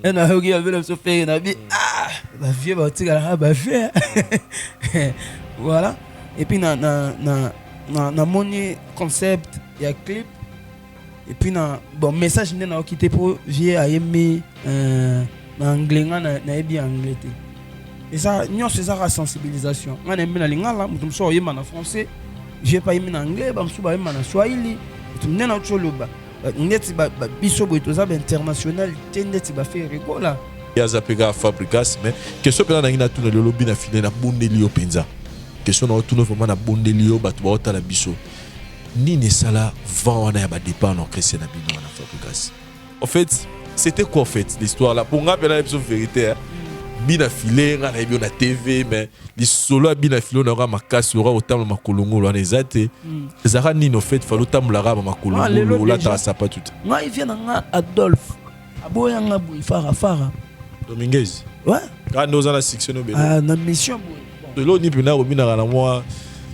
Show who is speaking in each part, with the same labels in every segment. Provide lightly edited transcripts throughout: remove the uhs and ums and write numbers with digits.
Speaker 1: Et na hoki avait le faire na bi ah ba vieux ba tika ba fait. Voilà. Et puis na moni concept il y a clip et puis bon message n'est na quitté pour vieux a aimé na anglais na ebi anglais. Et ça nous c'est ça la sensibilisation. On aime na lingala mutum so yema na français, j'ai pas aimé na anglais, ba msuba yema na swahili. Mutum nena choloba. Ndeti ba biso bo toza ba international, ndeti ba faire rigola.
Speaker 2: Ya zapega Fabricas mais question pena na tuna le lobby na filé na bondeli penza. Question na tuna vraiment na bondeli yo batu ba otala biso. Nini sala vent wana ya ba départ na Christian na bino na Fabricas. En fait, c'était quoi en fait l'histoire là? Pour nga pena la vérité hein. Bina filé nga na na TV mais les solo bina filé na ra makasi ora autant makolongo lo nezate. Zara nini en fait falo tamula ra makolongo la ta sapa tout.
Speaker 1: Moi il vient na Adolphe. Aboya nga boy fara.
Speaker 2: Dominguez.
Speaker 1: Ouais.
Speaker 2: Quand nous allons sectionner bébé.
Speaker 1: Ah na mission boy.
Speaker 2: De l'eau ni pena robina na moi.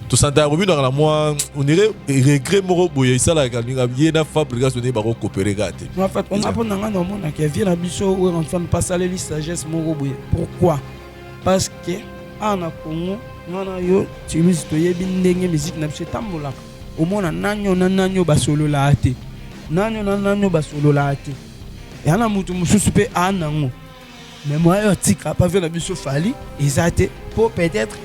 Speaker 2: To santa robina na moi on irait regret moro boy ça la galinga bien na Fabricas on est ba coopérer gâté.
Speaker 1: En fait on apprend na nga no mona que vient na biso où on fait pas saler les sagesse moro boy. Pourquoi? Parce que ana Congo ngana yo tilusi to yebi ndenge musique na biso tambola. Au mona nanyo basolo la ate. Nanyo basolo la ate. Et ana mutu mususu pe anango. Mais moi yo tika pas vu na biso fali ezate pour peut-être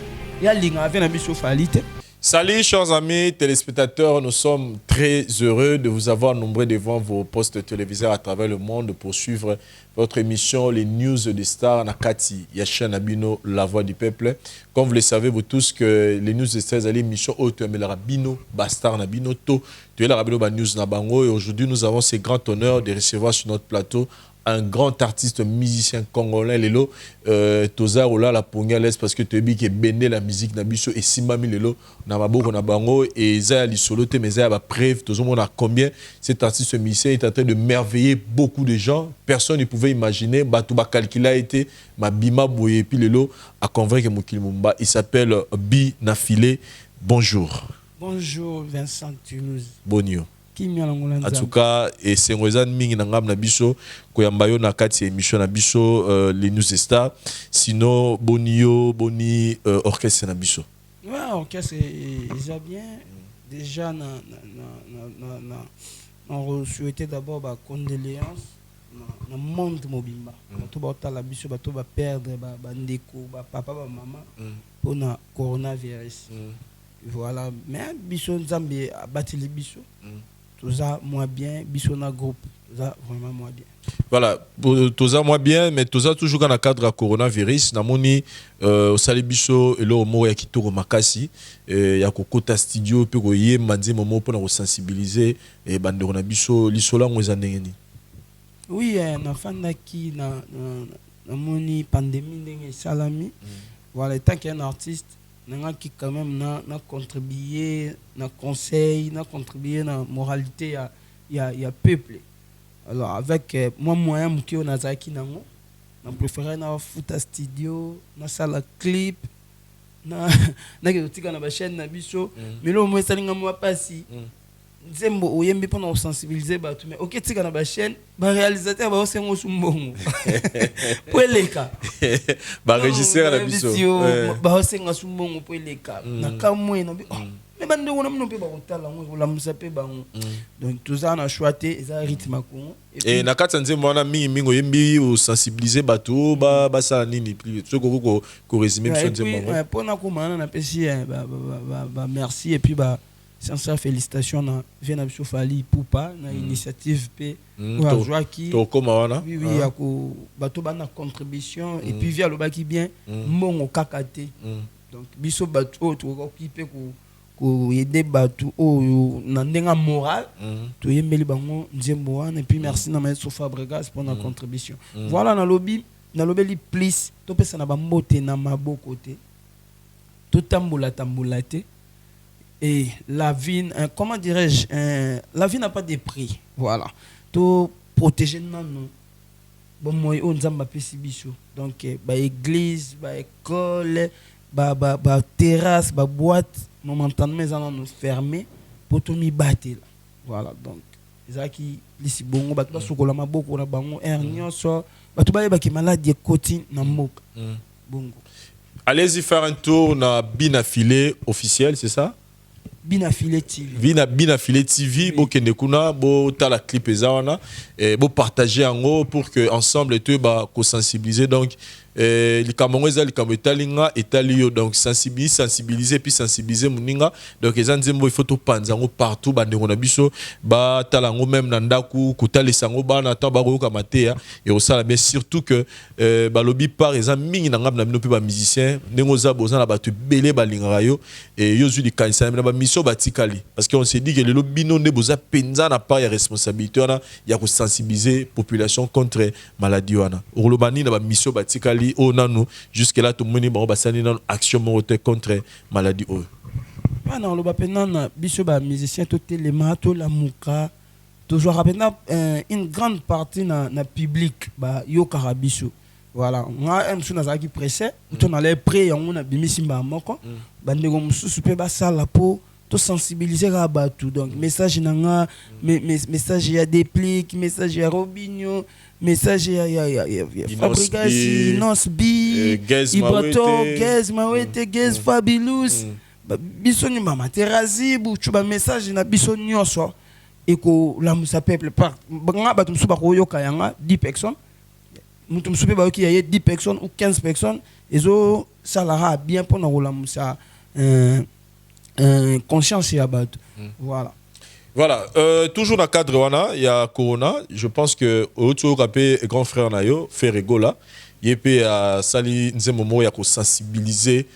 Speaker 1: ya linga avec na biso fali te.
Speaker 2: Salut chers amis téléspectateurs, nous sommes très heureux de vous avoir nombreux devant vos postes téléviseurs à travers le monde pour suivre votre émission Les News des Stars Nakati Yasha Nabino, la voix du peuple. Comme vous le savez vous tous que les News des Stars c'est l'émission haute mais la Rabino Bastar Nabino To, tu es la Rabino News Nabango et aujourd'hui nous avons ce grand honneur de recevoir sur notre plateau un grand artiste musicien congolais lelo toza ola la ponga l'est parce que tu dis que bende la musique na biso et simami lelo na maboko na bango et za li solo te mais za ba preuve tozo mona combien cet artiste musicien est en train de merveiller beaucoup de gens. Personne ne pouvait imaginer batu ba calculer a été ma bima boye puis lelo a convaincre mokili mumba. Il s'appelle Bi Nafilé. Bonjour.
Speaker 1: Bonjour Vincent Toulouse.
Speaker 2: Bonjour.
Speaker 1: En
Speaker 2: tout cas, et c'est un mingi na ngam na biso koyamba yo na kati émission na biso les News des Stars. Sinon boni orchestre na biso.
Speaker 1: Ouais, orchestre est bien. Déjà on souhaitait d'abord ba condoléances na monde mobimba. Bato ba otala biso bato ba perdre ba ndeko ba papa ba maman pour na coronavirus. Voilà, mais biso nzambe abatili biso. Tout ça moi bien, biso na groupe, tout ça vraiment moi bien.
Speaker 2: Voilà, tout ça moi bien, mais tout ça toujours dans le cadre de coronavirus. Namoni au sali biso et le mot ya kitoko makasi ya kokota studio pe ko ye manzi momo pour nous sensibiliser et bande na biso lisola ngoza ndengeni.
Speaker 1: Oui, na fandaki na moni pandémie ndenge salami. Voilà, tant qu'un artiste qui quand même na contribuer na conseil na contribuer na moralité ya peuple. Alors avec moi moyen qui on a zaki nango na préférer na futa studio na sala clip na ke tika na ba chaîne na biso mais lo mo salinga mo pasi nzembo oyembi pendant sensibiliser bato mais OK tika na ba chaîne ba réalisateur ba osengo sumbongo poeleka
Speaker 2: ba régisseur na biso
Speaker 1: ba osenga sumbongo poeleka na kamwe na mais bande wona mno pe ba otala ngo la musape bango donc tout ça na choité ça rythme ko
Speaker 2: et na kati nzembo wana mingi oyembi o sensibiliser bato ba sala nini plus ce ko résumer biso nzembo
Speaker 1: pona ko mana na pesi ba merci et puis ba sincère félicitations na Viena biso fali poupa na initiative pe wa joaki
Speaker 2: to koma wana
Speaker 1: oui yako bato bana contribution et puis via le baki bien mbongo kakate donc biso bato to ko kipe ko aider bato o na ndenga moral to yembeli bango nzembo wana et puis merci na maître Fabricas pour la contribution voilà na lobby na lobeli please to pesa na ba mbote na maboko te to tambola te. Et la vie, comment dirais-je, la vie n'a pas de prix. Voilà. Tout protéger nous. Bon, moi, on a pesi biso. Donc, bah église, bah école, bah terrasse, bah boîte, momentanément, ils allons nous fermer pour tout nous battre. Voilà. Donc, c'est ça qui, ici, bon, bah tout ça, beaucoup na bango, hernion, so, bato bayeba ke maladi ekoti na mboka bongo.
Speaker 2: Allez-y faire un tour na Binafilé officiel, c'est ça?
Speaker 1: Binafilé TV.
Speaker 2: Binafilé TV, bo kende kuna, bo tala clip ezawana, et bo partager en haut pour que ensemble tu ba ko sensibiliser donc les Camerounais les Camerounais et donc sensibiliser puis sensibiliser muninga donc les anzembo il faut to panzango partout ba ndeko biso ba talango même na ndaku kutale sango ba na ta ba ko kamatea et au ça bien surtout que ba lobby par exemple mingi na ngam na bino pe ba musicien ndeko za boza na ba tu belé ba lingara yo et yo zu di kanisa na ba mission batikali parce qu'on s'est dit que le lobby non ne boza penza na pas ya responsabilité wana ya ko sensibiliser population contre maladie wana urlobani na ba mission batikali au nanu jusque là tout le monde ba basani na action moté contre maladie o
Speaker 1: wana oloba penana biso ba musicien to telema to la muka toujours rapena une grande partie na public ba yo karabiso voilà nga em suna za ki pressé to na les prêt yango na bimisi mba moko bandeko mususu pe ba sala po to sensibiliser à batou donc message nanga message ya déplique message ya Robinho message ya Fabrigas Nosbi Ibato Gaz Mawete Gaz Fabulous biso ni mama terazi bu chuba message na biso nyonso eko la musa peuple par nga batum suba ko yoka yanga 10 personnes mutum suba ba ki ya 10 personnes ou 15 personnes ezo salara bien pour na la musa conscience et abattu. Voilà.
Speaker 2: Voilà, toujours dans le cadre il y a Corona, je pense que autour rapé grand frère Nayo fait rigola, il y a sali nzemo ya ko sensibiliser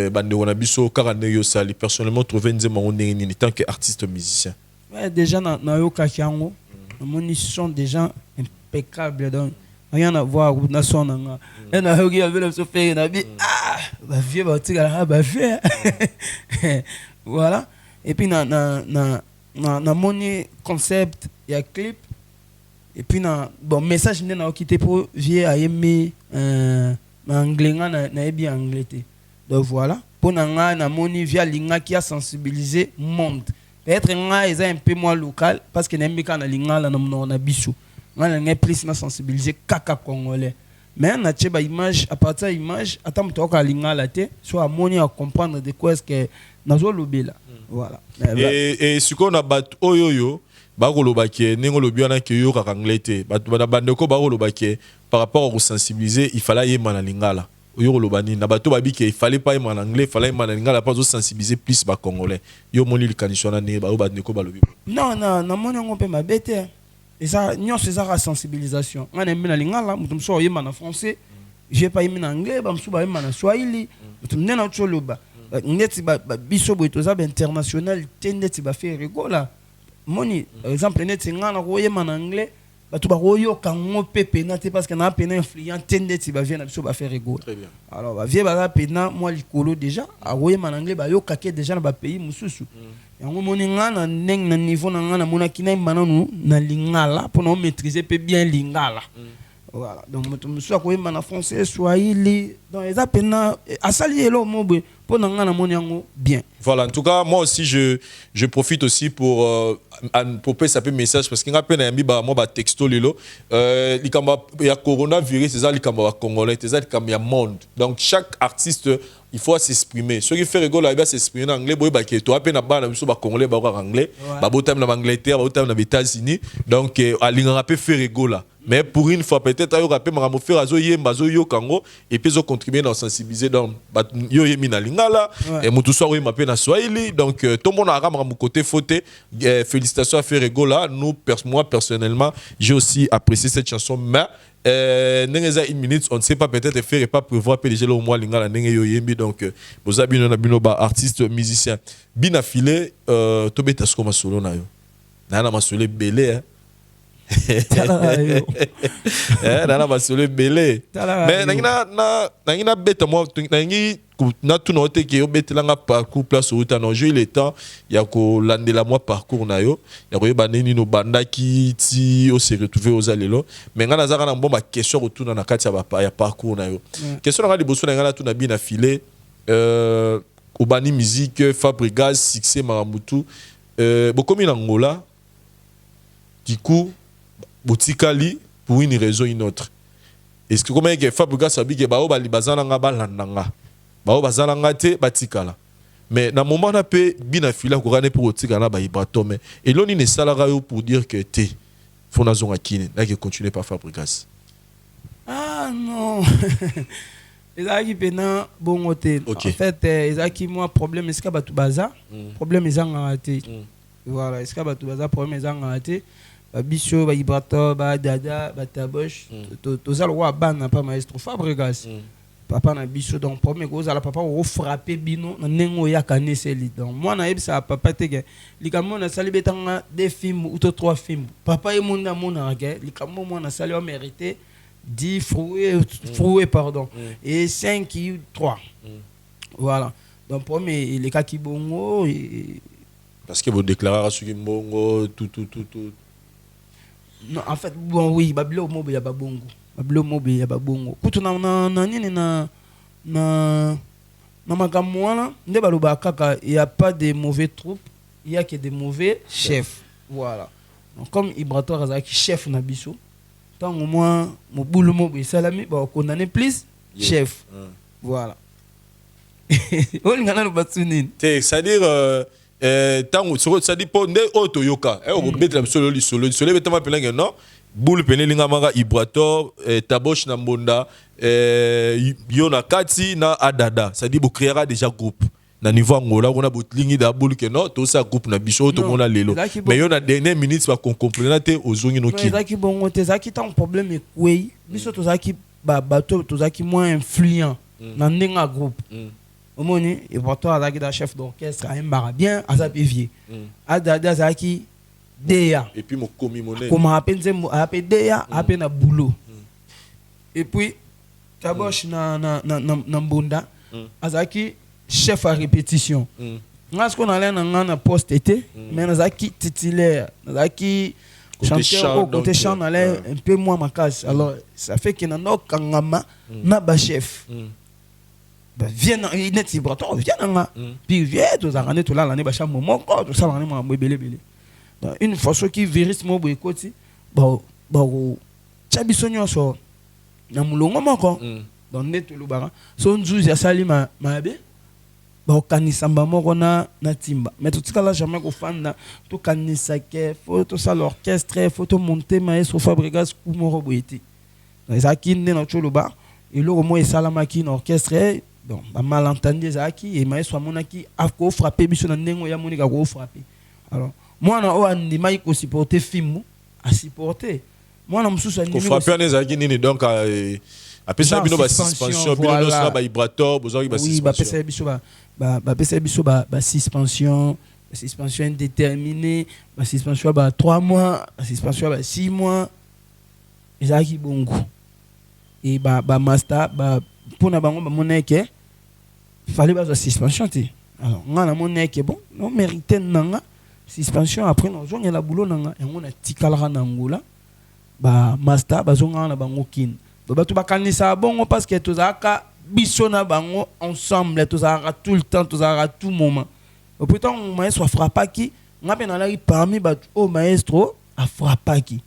Speaker 2: bande wana biso karaneyo sali personnellement trouver nzemo en tant qu'artiste musicien.
Speaker 1: Ouais, déjà Nayo kakiango, mon sont des gens impeccables donc rien à voir avec na son nga. Et na yogi avait le faire na bi ba vieux ba tigala ba vieux. Voilà. Et puis na mon concept il y a clip et puis na bon message na quitté pour vieux a aimé anglais na bien anglais. Donc voilà. Pour na moni via linga qui a sensibilisé monde. Peut-être nga est un peu moins local parce que n'aime pas na linga la na biso. On a plus na sensibiliser kaka congolais mais na tcheba image à partir image attends to ka linga la te soit moni à comprendre de quoi est-ce que nazo lobela voilà
Speaker 2: et ce qu'on a bat oyoyo ba ko lobaki ningo lobi wana ke yo ka anglais te ba bandeko ba ko lobaki par rapport au sensibiliser il fallait yema na lingala yo lobani na bato babi ke il fallait pas yema en anglais il fallait yema na lingala pas sensibiliser plus ba congolais yo moni le kanishona ne ba bandeko ba lobi
Speaker 1: non na moni on peut ma bête. Et ça, nous c'est ça la sensibilisation. On aime bien la lingala, nous sommes en français, j'ai pas aimé en anglais, nous sommes en swahili, nous sommes en choloba. Nous sommes biso boitoza international, tendet ba faire rigola. Moni, exemple net ngana roye en anglais, ba tu ba royo kango pepe na te parce que na pena influent tendet ba vient biso ba faire rigola.
Speaker 2: Très bien.
Speaker 1: Alors ba vie ba pena moi likolo déjà, a roye en anglais ba yo kake déjà na ba pays mususu. Yango moni ngana ndeng na niveau na ngana mona kina mananu na lingala pour nous maîtriser peu bien lingala. Voilà. Donc monsieur ko yema na français swahili donc les appena asali elo mobwe pour ngana moni yango bien.
Speaker 2: Voilà, en tout cas moi aussi je profite aussi pour passer un peu message parce qu'il y a peine yambi ba moi ba texto lelo likamba ya coronavirus c'est ça likamba congolais c'est ça likamba ya monde. Donc chaque artiste il faut s'exprimer. Ceux qui font rigoler, ils vont s'exprimer en anglais. Ils vont appeler les Congolais en anglais. Ils vont en Angleterre, ils vont aux États-Unis. Donc, ils vont faire rigoler. Mais pour une fois, peut-être, ils vont faire des Congo et puis ils vont contribuer à sensibiliser. Donc, ils vont faire lingala et ils vont faire des swahili. Donc, tout le monde a un côté fauté. Félicitations à faire rigoler. Moi, personnellement, j'ai aussi apprécié cette chanson. Mais une minute on ne sait pas peut-être faire et pas prévoir PDG au moins lingala nenge yo yembi donc boza bino na bino ba artiste musicien Binafilé to beta sko masolo na yo na masolo belé na masolo belé mais na beta moi na tout noté que obetela parcours place où t'as joué le temps ya ko landela moi parcours na yo ya ko baneni no bandaki ti o se retrouver aux alelo mais ngana zaka na bomba question retourna na kati ya parcours na yo question na liboso na ngana tout na Binafilé obani musique Fabrigas succès Maramutu bokomi na Ngola du coup botikali pour une raison ou une autre est-ce que comment que Fabregas sabi que bao bali bazana nga balandanga bao bazana nga te batikala mais na moment na pe bina fila ko gane pour tikala ba Ibrato mais et l'on ne salara pour dire que te fona zonga kine là que continuer par Fabregas.
Speaker 1: Ah non. Ezaki pena bon hôtel.
Speaker 2: Okay.
Speaker 1: En fait, ezaki moi problème est-ce que batu baza problème ezanga raté. Voilà, est-ce que batu baza problème ezanga raté. Ba biso ba Ibrato ba dada ba taboche to za le roi ban pas maestro Fabregas. Papa na biso donc problème ko za la papa o frapper bino na nengo ya kaneseli donc moi na yebisa papa tege likamo na sali betanga des films ou 3 films papa e mona mona ke likamo moi na sali o mérité 10 froués pardon et 5 3 voilà donc premier les cas qui bongo
Speaker 2: parce que vous déclarez à ce qui bongo tout
Speaker 1: non en fait bon oui babilo mobe ya babongo babilo mobe ya babongo kutu na nini na makambo wana nde baloba kaka il y a pas de mauvais troupes il y a que des mauvais chefs voilà donc comme Ibrato azaki chef na biso tant au moins mon boulot mobe salami ba condamner plus chef voilà on ngana lo batsunini
Speaker 2: c'est-à-dire tant ça dit pour ne otoyoka on mettre la solo betama pelanga non boule penelinga manga Ibrato taboche na mbonda yona kati na adada ça dit vous créera déjà groupe na niveau angola on a botlingi da boule que non tout ça groupe na biso to mona lelo mais yona dernière minute va comprendre te ozongi no ki
Speaker 1: zaki bongo te zaki tant problème e kwei biso to zaki bato to zaki moins influent na ndenga groupe omoni Ibrato azaki da chef d'orchestre a mbara bien azapivier adada zaki Déa.
Speaker 2: Et puis mon commis monnaie.
Speaker 1: Comment appelle Déa, appelle na boulot. Et puis Taboche na Mbonda, azaki chef à répétition. Parce qu'on allait na poste été, mais azaki titulaire, azaki chanteur côté chant allait un peu moins ma casse. Alors ça fait que na kangama na ba chef. Viens il net Ibrato, viens puis viens tous arrêter tout là l'année ba chambre moko, tout ça l'année moi belé. Une fois qui vérifie mon boycott, chabiso nyonso na mulongo moko donc neto lubara so nzuzi ya salima mabe ba kanisa moko na timba mais tout ça là jamais ko fanda to kanisa ke photo ça l'orchestre photo monter maestro Fabregas kumoro boyeti donc ça qui ne na choluba et le mo salama qui orchestre donc ba malentendu zaki et maestro monaki a ko frapper biso na ndengo ya monika ko frapper alors moi na o andima ko supporter film a supporter moi na mususu andima
Speaker 2: ko frapper les zaki nini donc apesa bino ba suspension bino no ba Ibrato bozaki ba suspension oui ba pesa biso ba
Speaker 1: pesa biso ba suspension indéterminée ba suspension ba 3 mois ba suspension ba 6 mois ezaki bongo et ba master ba pona bango ba moneke fallait ba suspension te alors ngana moneke bon non mérité nanga suspension après non zonga la boulot nanga yango na tikala na ngola ba master ba zonga na bango kin ba tu ba kanisa bongo parce que tozaka biso na bango ensemble tozaka tout le temps tozaka tout moment pourtant maestro frappa qui ngape na la parmi ba o maestro a frappa qui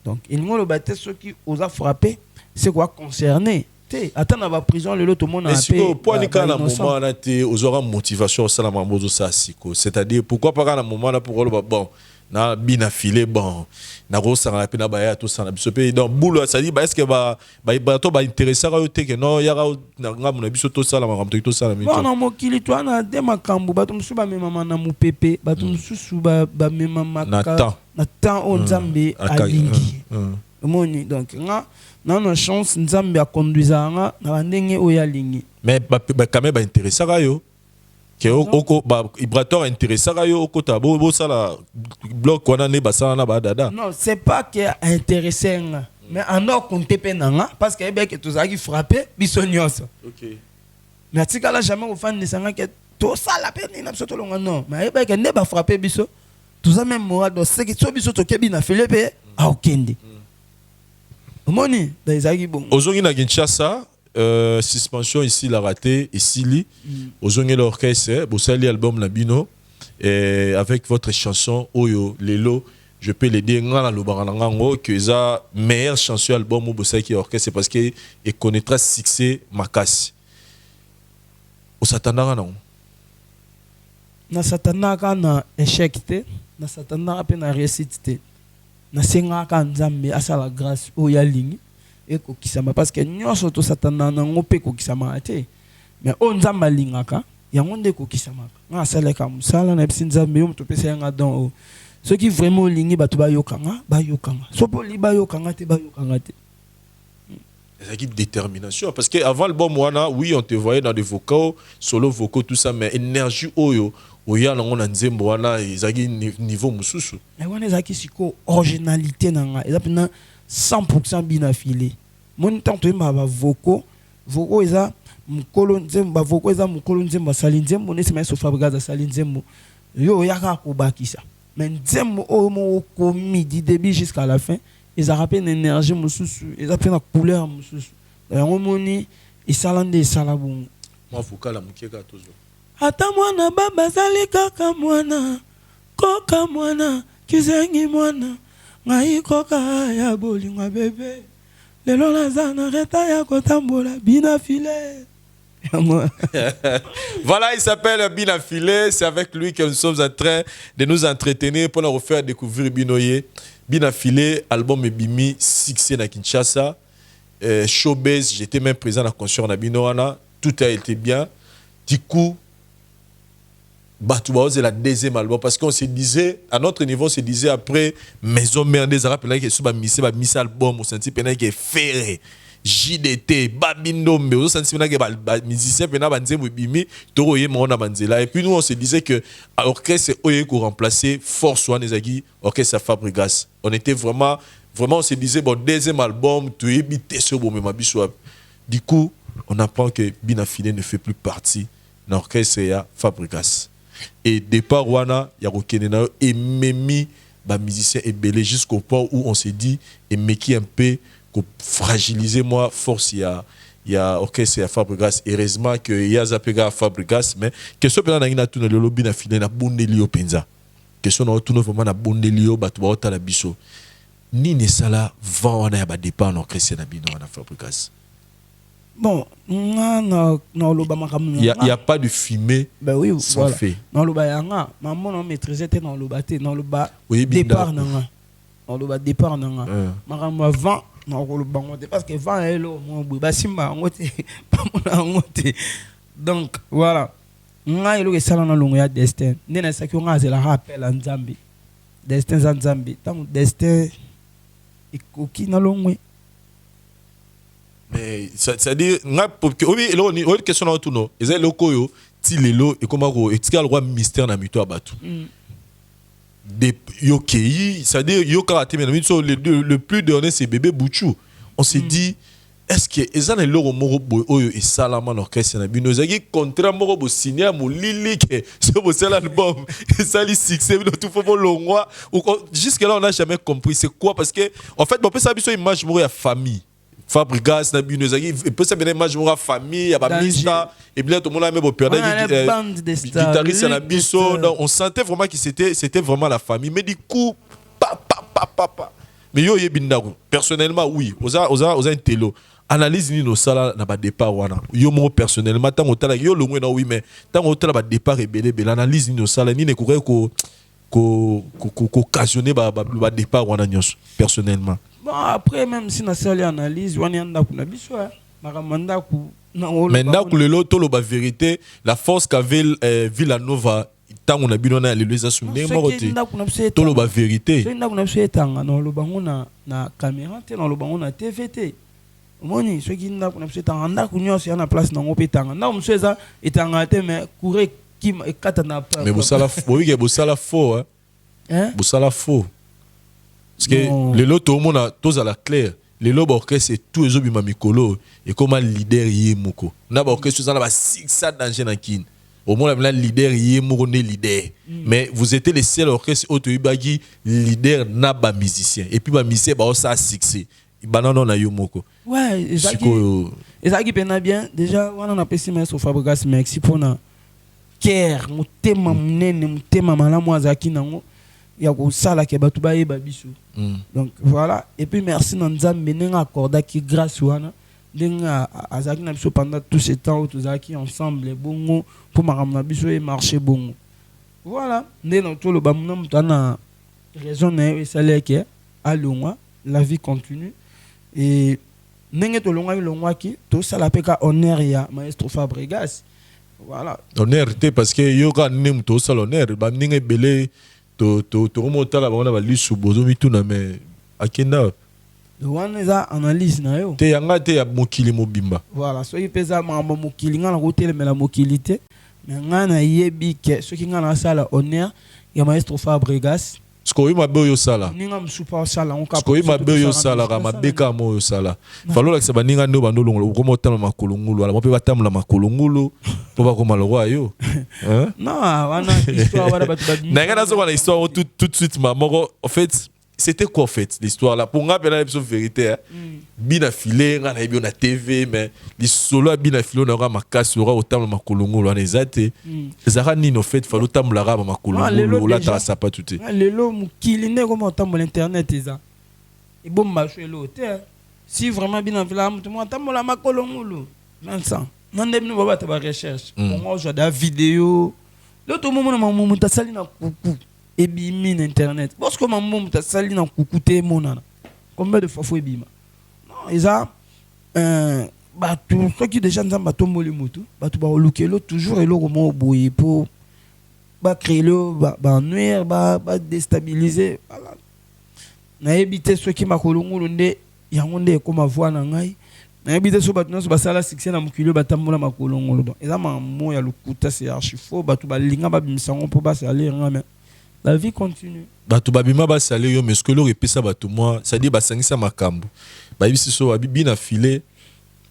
Speaker 1: donc il ngolo baté ceux qui osa frapper c'est quoi concerné te attends ba prison le lot tout monde a
Speaker 2: appelé pour ni kana moment na te ozora motivation ça la mambozo ça siko c'est-à-dire pourquoi pas kana moment là pour le bon na bina filé bon na rosa na pena ba ya tout ça na biso pe donc boulot ça dit est-ce que ba Ibrato ba intéressé ka yote que non ya na ngamu na biso tout ça la makambo tout ça na
Speaker 1: bon na mokili to na de makambo bato musu ba mema na mupepe bato musu ba mema maka na temps on nzambe alingi moni donc na chance nzambe a conduisa nga na ndenge oya lingi
Speaker 2: mais ba quand même ba intéressé ka yo que oko ba Ibrato intéressé ka yo oko ta bo ça la bloc wana ne basana na ba dada
Speaker 1: non c'est pas que intéressé nga mais en or compter pe nanga parce que ebe que tous aki frapper biso nyonso
Speaker 2: OK
Speaker 1: mais tika la jamais au fan de sanga que tout ça la peine na biso to longa non mais ebe que ne ba frapper biso tout ça même moi donc c'est que so biso to kebi na Philippe a okende moni d'aizaki bon
Speaker 2: ozongi na Kinshasa suspension ici la raté ici li ozongi l'orchestre bosali album na bino et avec votre chanson Oyo Lelo je peux l'aider ngana lo baranango que ça meilleur chanson album au Bosaki orchestre c'est parce que il connaîtra succès makasi au satana non
Speaker 1: na satana na échec te na satana pe na réussite te na senga ka nzambe asala grâce o ya lingi e ko kisama parce que nyonso to satana na ngope ko kisama te mais o nzamba lingaka yango nde ko kisama nga asala ka musala na bisi nzambe yo mutopesa yanga don ceux qui vraiment lingi batu ba yokanga so po li ba yokanga te
Speaker 2: c'est une détermination parce que avant l'album wana oui on te voyait dans des vocaux solo vocaux tout ça mais énergie oyo oya nango na nzembo wana ezaki niveau mususu
Speaker 1: mais wana ezaki siko originalité nanga ezaki na 100% bina filé mon temps to ba vocaux eza mukolo nzembo ba vocaux eza mukolo nzembo sali nzembo ne sema so Fabrigas sali nzembo yo yaka ko bakisa mais nzembo oyo mo komi du début jusqu'à la fin ils rappellent une énergie mususu ils appellent la couleur mususu yango moni isalande isalabungu
Speaker 2: moi vocal mukeka toujours
Speaker 1: ata mwana baba zali kaka mwana koka mwana kizengi mwana ngai koka ya bolinga bébé lelo naza na reta ya kotambola bina filé.
Speaker 2: Voilà, il s'appelle Bina Filé. C'est avec lui que nous sommes en train de nous entretenir pour nous refaire découvrir Binoye. Bina Filé, album Ebimi, succès na Kinshasa. Showbiz, j'étais même présent à la concert na Binoana. Tout a été bien. Du coup, Batouba, c'est la deuxième album. Parce qu'on se disait, à notre niveau, on se disait après Maison Mère des Arabes, il y a un album, on s'est dit qu'il y a ferré. JDT, Babindombe, on s'est dit qu'il y a des musiciens, il y a des bimi, et puis nous, on se disait que l'orchestre, c'est remplacer Force One, l'orchestre Fabrigas. On était vraiment, on se disait, bon, deuxième album, tu es habité sur le même. Du coup, on apprend que Bina Filé ne fait plus partie de l'orchestre Fabrigas. Et départ, wana, il y a Rokenena et Memi, musicien et belé jusqu'au point où on s'est dit, et Meki un peu, fragiliser moi, force, il y a orchestre à Fabrigas. Heureusement qu'il y a Zapega à Fabrigas, mais que ce soit dans tout le lobby na filé na bondelio penza. Que ce soit tout vraiment na bondelio batwa ota la biso. Ni ne sala vent na ba départ en orchestre na bino na Fabrigas.
Speaker 1: Bon, non,
Speaker 2: il n'y a pas de fumée sans voilà. Fait.
Speaker 1: Non, le bas, maman non maîtrisé dans le bâté, dans le bas départ non, dans le bas départ non. Maman vent non le bas parce que vent est là, mon basimba donc voilà. Nga ilo ke sala na longo ya destin. Nena saki nga zela rappel en Zambie. Destin en Zambie. Tant destin ikoki na longo.
Speaker 2: Mais c'est-à-dire oui là on une question dans tout non ils le koyo ti lelo et comment ko et tika le roi mystère na mito abatu de yoki c'est-à-dire yoka te mais le plus dernier c'est bébé Bouchou on s'est dit est-ce que ezana le moro boy oyo et salama l'orchestre na bino zaki contrat moro bo signer mo lili que ce bo seul album ça li succès tout faut longwa jusque là on n'a jamais compris c'est quoi parce que en fait on peut savoir sur image moro ya famille Fabrigas na bino zaki peut ça bien image mora famille ya ba mista et bien tout le monde a même perdre guitariste na biso donc on sentait vraiment que c'était vraiment la famille mais du coup papa mais yo yebindako personnellement oui oza un télo analyse ni no sala na ba départ wana yo mo personnellement tant otala yo longwe na oui mais tant otala ba départ ebele analyse ni no sala ni ne courir ko occasionner ba départ wana nyos personnellement.
Speaker 1: Bon, après, même si on a une analyse, on a une analyse.
Speaker 2: Maintenant, la vérité, la force qu'avait Villanova, tant on a bien on a les assumer, tout la vérité.
Speaker 1: Na caméra, dans le banc, on a TVT. Moni, ceux qui n'ont pas de na place dans l'hôpital. Non, monsieur, ça est en raté, mais courir qui est katana.
Speaker 2: Mais vous savez, oui, vous savez faux, hein? Vous savez faux. Parce que les lots, tout le monde a tous à la claire. Les lots, c'est tout les autres mikolo et comment leader y est moko. Na orchestre ça na 6 danger na kin. Au moins la leader y est moko né leader. Mais vous étiez les seuls orchestre auto ibagi leader na ba musicien et puis ba musicien ba ça succès. Banano na yo moko.
Speaker 1: Ouais, ezaki pena bien déjà on a pesi mais sur Fabrigas merci pour na care mutema munene mutema malamu azaki nango. ya ko sala ke batu ba yeba biso. Donc voilà, et puis merci Nzambe nenga accorda ki grâce wana denga azaki na biso pendant tout ce temps où tous aki ensemble bongo pour maramna biso et marcher bongo. Voilà, ndena to lo bamuna mutana raison na e sala ke alongwa la vie continue et nenge to longwa ki to sala peka honneur ya maestro Fabregas. Voilà.
Speaker 2: Honneur parce que yoga nem to sala honneur ba ninge belé to remonter la bana ba lisu bozo mituna mais akenda
Speaker 1: wana za analyse na yo
Speaker 2: te yanga te ya mokili mobimba.
Speaker 1: Voilà, so y pesa mambo mokili ngana ko telemela mokili te mais ngana yebi ke so ki ngana sala honneur ya maestro Fabregas.
Speaker 2: Sko ima be yo sala
Speaker 1: ninga msupa sala onka
Speaker 2: sko ima be yo sala ka mabeka mo yo sala falo la seba ninga ndo bandolongo ko motana makolongulu ala mo pe batamula makolongulu po ba ko malwa yo hein
Speaker 1: non wana histoire wala batu ba
Speaker 2: na ngana so wana histoire tout de suite maman en fait c'était quoi en fait l'histoire là pour nga pena l'épisode vérité bina filé nga na ebi na TV mais li solo bina filé na nga makasi ora otamula makolongulu ana ezate ezaka nini en fait falo tamula ra makolongulu la ta sapa tout est
Speaker 1: lelo mukili ne ko otamula internet eza e bom machelo te si vraiment bina filé mutu mo otamula makolongulu nansa nande bino baba ta ba recherche on joue da vidéo l'autre moment mamu ta sali na kuku et bimi internet parce que maman ta sali na kukuté monana combien de fois faut bima non isa batu ceux qui déjà nzamba tomboli mutu batu ba olukelo toujours eloko mo boye pour ba créer le ba nuire ba déstabiliser voilà na éviter ceux qui makolongulu nde yango nde ko ma voix na ngai na éviter so batu so basala succès na mukilo batambola makolongulu donc eza mamo ya lukuta c'est archi faux batu ba linga ba bimisango pour ba saler ngame. La vie continue.
Speaker 2: Batu babima ba salé yo mais ce que lo repesa batu moi ça dit ba sangisa makambo ba bisi so abi na filé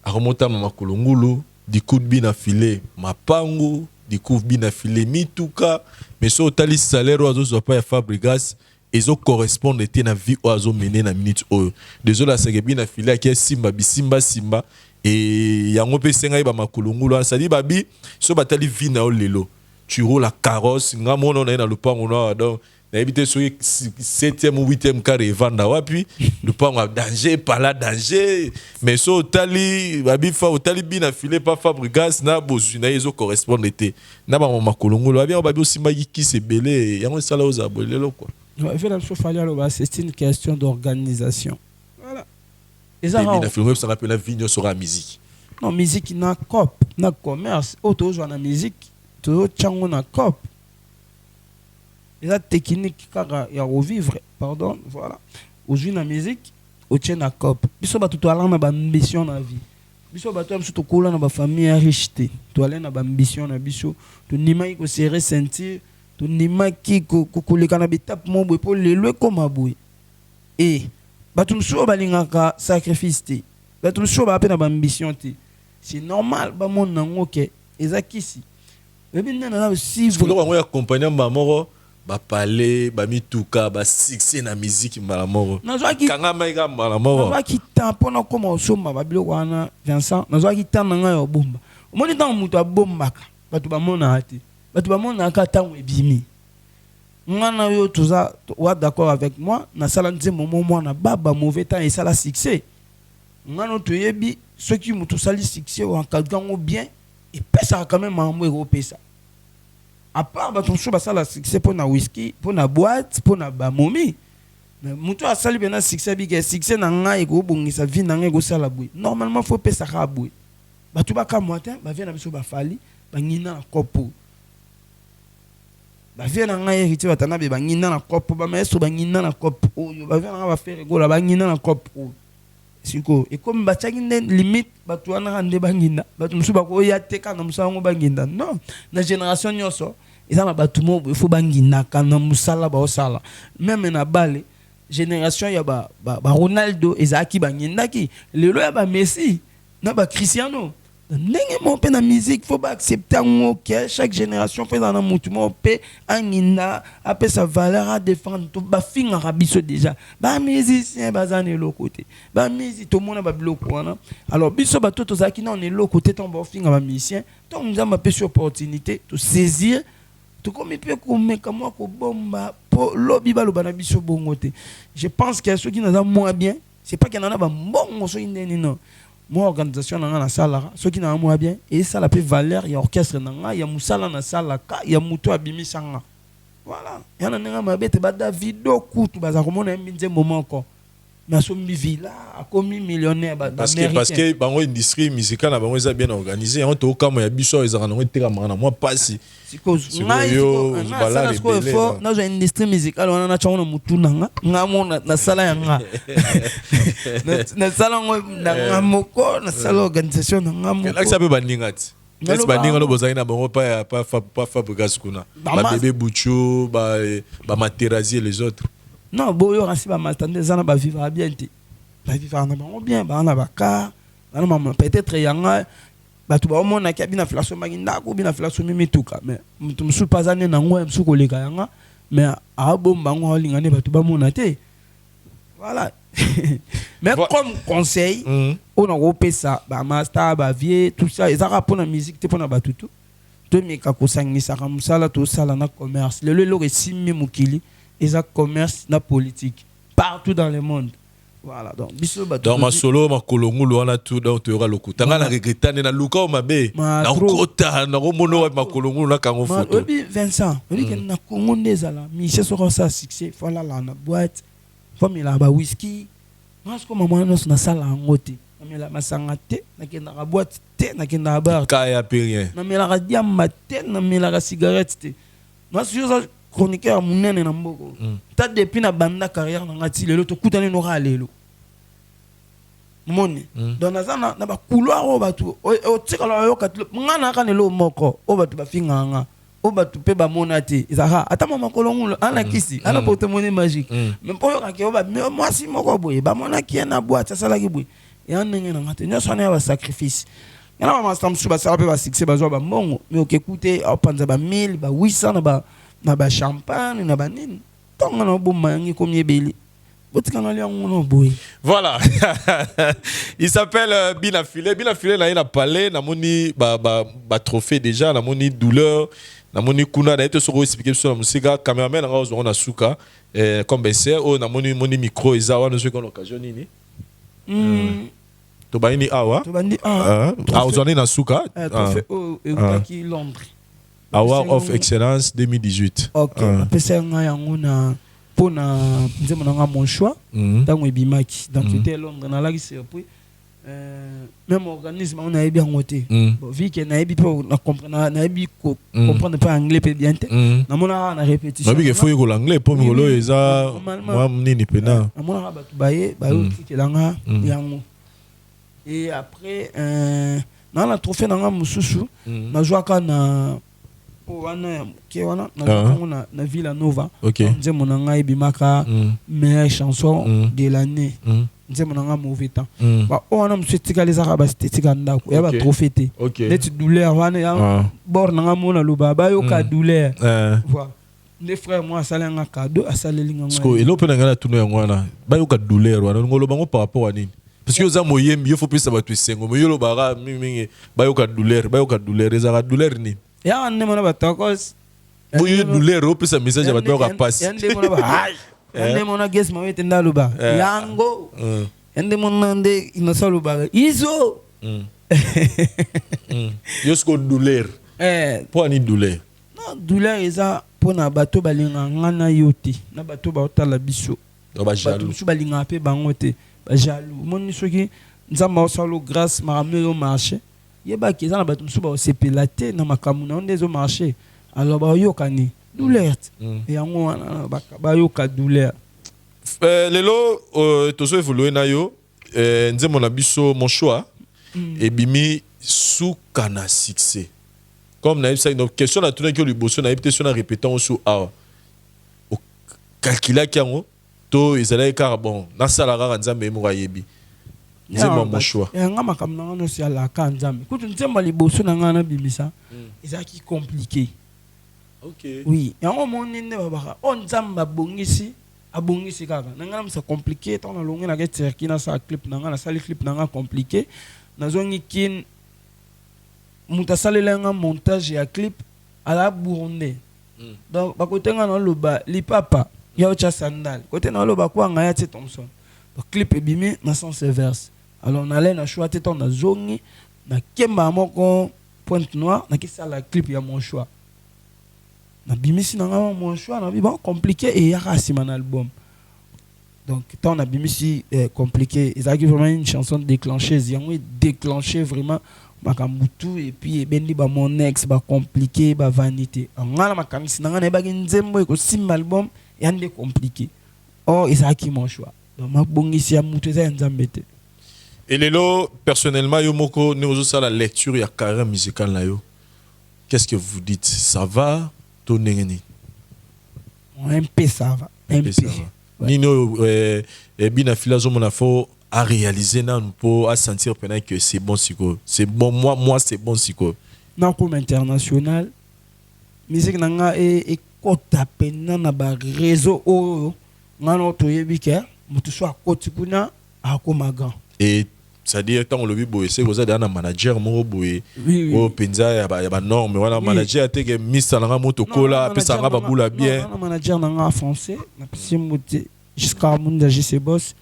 Speaker 2: a remonter ma makolongulu di coup bina filé mapango di coup bina filé mituka mais so tali salaire ozo zo pa ya Fabregas ezo correspondre te na vie ozo mener na minute oyo désolé la senge bina filé aki simba bisimba simba et yango pe senga ba makolongulu ça dit babi so batali vie na o lelo tu roules la carrosse nga mono na le pango na donc na éviter sur 7e ou 8e carré vanda wapi le pango a danger pas là danger mais so tali babi fa tali bina filé pas Fabregas na bozuna ezo correspondre te na ba makolongolo babi babi aussi ma qui se belé yango sala aux abolelo quoi
Speaker 1: il fait la chose fallait c'est une question d'organisation voilà et ça
Speaker 2: bina filé ça rappelle la vigne sur la musique
Speaker 1: non musique na cop na commerce auto joue na musique to chango na cop eza technique kaka ya revivre pardon voilà ozwi na musique otien na cop biso bato toala na baambition na vie biso bato ya biso tokola na bafamille ya riche te toale na baambition na biso tonimaki kosere sentir tonimaki koleka na betape mo boye mpo lelo ekoma boye e bato mosusu oyo balingaka sacrifice te bato mosusu oyo baa mpe na baambition te c'est normal bamona nango ke eza kisi
Speaker 2: on accompagné mamoro ba parler ba mituka ba succès na musique malamoro kanga maika malamoro
Speaker 1: na ki tampona koma osomba ba biloko wana Vincent na ki tanga nga yo bomba omoni tango mutu abombaka batu ba mona ate batu ba mona ka tango ebimi ngana yo tuza wa d'accord avec moi na sala nzembo mo na baba mauvais temps et sala succès ngana to yebi ceux qui mutu sali succès ou encadrant bien et pesa quand même mambo européen à part ba ton choba ça la succès pour na whisky pour na boîte pour na ba momi mais mutu asali bena succès big succès na nga ego bongisa vie na nga ego sala boy normalement faut pesa ka boy ba tu ba ka motin ba vient na biso ba fali ba ngina na kopo ba vient na nga héritier batana be ba ngina na kopo ba maestro ba ngina na kopo oyo ba vient na ba faire ego la ba ngina na kopo siko et comme bataki limite batu wana rande bangina batu musu bako ya teka na musango bangina non na génération nyoso eza na batu mo il faut bangina kana musala ba osala même na bale génération ya ba Ronaldo ezaki bangindaki lelo ya ba Messi na ba Cristiano ndenge mo pe na musique faut pas accepter ngo que chaque génération fait dans mutu mo pe angina après sa valeur à défendre to ba finga rabiso déjà ba musicien bazane le côté ba musique to mona ba biloko wana alors biso ba toto zaki na on est le côté ton ba finga ba musicien donc nous avons peu opportunité to saisir to comme peut ko meka moi ko bomba po lobby ba lobana biso bongote. Je pense que ceux qui nous ont moins bien, c'est pas qu'il y en a pas bon ceux qui non. Moi organisation na na sala, ceux qui n'ont moins bien et ça la peut valeur, il y a orchestre na il y a musala na sala ka, il y a muto abimisanga. Voilà. Il y en a nga mabete ba Davido kutu baza komona mbinze moment encore. Mais son villa a commis millionnaire
Speaker 2: parce que bango industrie musicale na bango eza bien organisé on to kama ya biso ezaka nango teka mana moi pasi
Speaker 1: c'est cause yo bala les belle na zo industrie musicale on na changona mutuna nga mona na sala yanga na sala ngo na moko na sala organisation nga moko
Speaker 2: la ça peut baningati est-ce baninga lo bozali na bango pas fabrication kuna ba bébé Bouchou ba Materazzi et les autres.
Speaker 1: Non, boyo rasi ba matande zana ba vivre bien te. Ba vivre na bango bien, ba na ba car, na maman peut-être yanga ba tu ba mona ki bina flaso maginda ko bina flaso mimituka mais mutu musu pazane na ngwa musu koleka yanga mais a bomba ngo lingane ba tu ba mona te. Voilà. Mais comme conseil, on a repé ça, ba master, ba vie, tout ça, ils a pour la musique te pour na ba tutu. To mi ka ko sangisa ka musala to sala na commerce. Le resimi mukili. Et ça commerce la politique partout dans le monde. Voilà donc
Speaker 2: dans ma solo ma kolongulu on a tout donc tu auras le coup tanga na regretane na luka o mabe na kota na romono ma kolongulu na kango photo
Speaker 1: obi Vincent obi que na Congo ndezala mi c'est sur ça succès voilà la na boîte comme il a ba whisky parce que maman nos na sala ngote na la masanga te na kenda ka boîte te na kenda bar
Speaker 2: kaya rien
Speaker 1: na mela ka diamba te na mela ka cigarette te moi je chroniqueur munene na mboko ta depuis na banda carrière na ngati lelo to kutane no ralelo mone donc nazana na ba couloir o batu o tikala yo katlo ngana kana lo moko o batu ba finganga o batu pe ba monate izaka ata mama kolongulo ana kisi ana porte-monnaie magique même po yo ka ke o ba moi si moko boye ba monaki na boîte ça la ki boye ya ndenge na ngati nyo sone ba sacrifice ngana ba master msu ba sala pe ba succès ba zo ba mbongo mais o ke écouter o panza ba 1000 ba 800 na ba na ba champagne na ba nini tonga na bomba ngi comme yebeli botikana li ngono boy
Speaker 2: voilà. Il s'appelle Bina Filé na ina palais na moni ba trophée déjà na moni douleur na moni kuna na ete soko expliquer sur la musique cameraman na ozo na suka comme c'est o na moni micro eza wana zo kon occasion nini to ba ni awa
Speaker 1: to ba ni
Speaker 2: ozo na suka
Speaker 1: trophée o qui Londres
Speaker 2: Award of Excellence 2018.
Speaker 1: Ok, apesa nga yango na pona nzemo nga mon choix tango ebimaki donc c'était Londres na laki surpris même organisme on a bien ngoté bon vu que na ebi po na comprendre na ebi comprendre pas anglais pe bien te na mona na répétition
Speaker 2: na bi que faut y l'anglais po ngolo eza moi nini pena
Speaker 1: na mona ba tubaye ba yo kikelanga yango et après na la trophée na nga mususu na joaka na wana ke wana na Villa Nova nze monanga ebimaka meilleure chanson de l'année nze monanga mauvais temps ba wana msetika lezaka ba stetika ndako ya ba trophée te net douleur wana ya bor nanga mona loba ba yo ka douleur voilà les frères moi salanga cadeau asalelinga
Speaker 2: ngwa sko elo pena ngana tuno ya ngwana ba yo ka douleur wana ngolo bango par rapport à nini parce que oza moyembi yo faut pesa ba tsengo mais yo lo bara mingi ba yo ka douleur ezaka douleur ni
Speaker 1: ya ande mona batakos
Speaker 2: boye douleur o pesa message ba doka passe
Speaker 1: yande mona ba hay yande mona guess ma wete ndaluba yango yande mona nde inasaluba izo
Speaker 2: yosko douleur pour ani douleur
Speaker 1: non douleur eza pona bato balinga ngana yote na bato ba otala biso
Speaker 2: ba jaloux
Speaker 1: bato balinga pe bango te ba jaloux moni soki nzamba osalo grâce maramé au marché yeba ki za na bato musu ba osepela te na makamuna onde zo marché alors ba yokani douleur yango wana ba yoka douleur
Speaker 2: lelo tozo évoluer na yo nzembo na biso mon choix ebimi suka na succès comme na yebisa donc question na tuna ki liboso na yebite na répétant sous a o calculer ki yango to ezala car bon na sala kaka nzambe mo yebi nzembo mon choix
Speaker 1: nga makamna ngano si ala ka nzambe kutu nzembo liboso na ngana bimisa ezaki compliqué.
Speaker 2: OK
Speaker 1: oui yango moni nde babaka on nzamba bongisi abongisi kaka nanga msa compliqué tant na longue na keterki na sa clip nanga na sali clip nanga compliqué nazongi kin muta salela nga montage ya clip ala burunde Donc bakote nga na loba lipapa ya ocha sandal côté na loba kwa nga ya T Thompson. Donc clip ebimi na sens inverse. Alors on allait na choix téton na zongi na kemba moko pointe noire na kisa la clip ya mon choix. Na bimisi na nga mon choix na bon compliqué et ya rasima na album. Donc tant on a bimisi compliqué, ils ont vraiment une chanson déclenchée, ils ont déclenché vraiment makambutu et puis bendi ba mon ex ba compliqué ba vanité. Ngala makamisi na nga na ba nzembo ko sim album yande compliqué. Oh ils ont mon choix. Donc ma bongisi ya mutu za nzambete.
Speaker 2: Et Lelo, personnellement, Yomoko, nous avons la lecture, il y a carrière musicale là. Qu'est-ce que vous dites? Ça va? Tonengeni?
Speaker 1: Un peu ça va. Un peu.
Speaker 2: Nino, Bina Filazo, mon affaire, à réaliser, à sentir que c'est bon, c'est bon, moi, c'est bon,
Speaker 1: Dans comme international, musique nanga est kota pena na ba réseau o ngano to yebike, mutu so akoti kuna akomaga.
Speaker 2: Et c'est-à-dire tant on le vit boy c'est vous avez un manager mo boy au penza ya ba norme voilà manager te que missa na moto kola pesa nga ba bula bien
Speaker 1: manager na français na pisi muti jusqu'à munda JC boss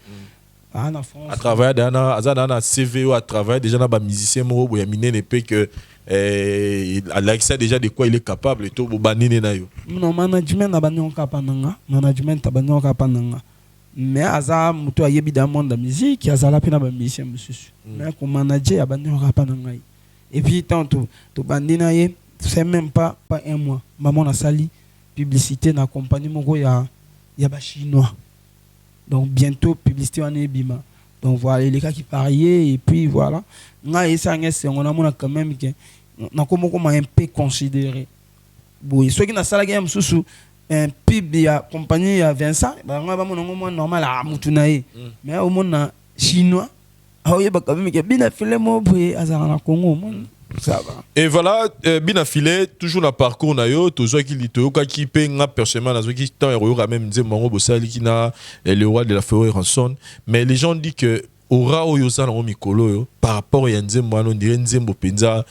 Speaker 1: en France
Speaker 2: à travers dans CV ou à travers déjà na ba musicien mo boy minene pe que Alexa déjà de quoi il est capable et tout banine na yo
Speaker 1: non management na banyo kapananga management banyo kapananga. Mais aza muto ayebi dans monde de musique azala pina ba musicien mususu mais comme manager abandi rapa na ngai et puis tant to bandina ye c'est même pas un mois maman a sali publicité na compagnie moko ya ba chinois donc bientôt publicité en ebima donc voilà les cas qui pariaient et puis voilà ngai ça ngese on a mona quand même que na comme un peu considéré bon ceux qui na sala game mususu un pib ya compagnie ya Vincent ba nga ba monongo normal a mutu na ye mais au monde chinois aoye ba quand même que Bina Filé mo boye azara na Congo ça va.
Speaker 2: Et voilà Bina Filé toujours na parcours na yo to zo ki lito ka ki pe nga personnellement na zo ki temps yo ka même nzembo bosali ki na le roi de la forêt ranson mais les gens disent que aura oyo za na mikolo yo par rapport ya nzembo no dire nzembo penza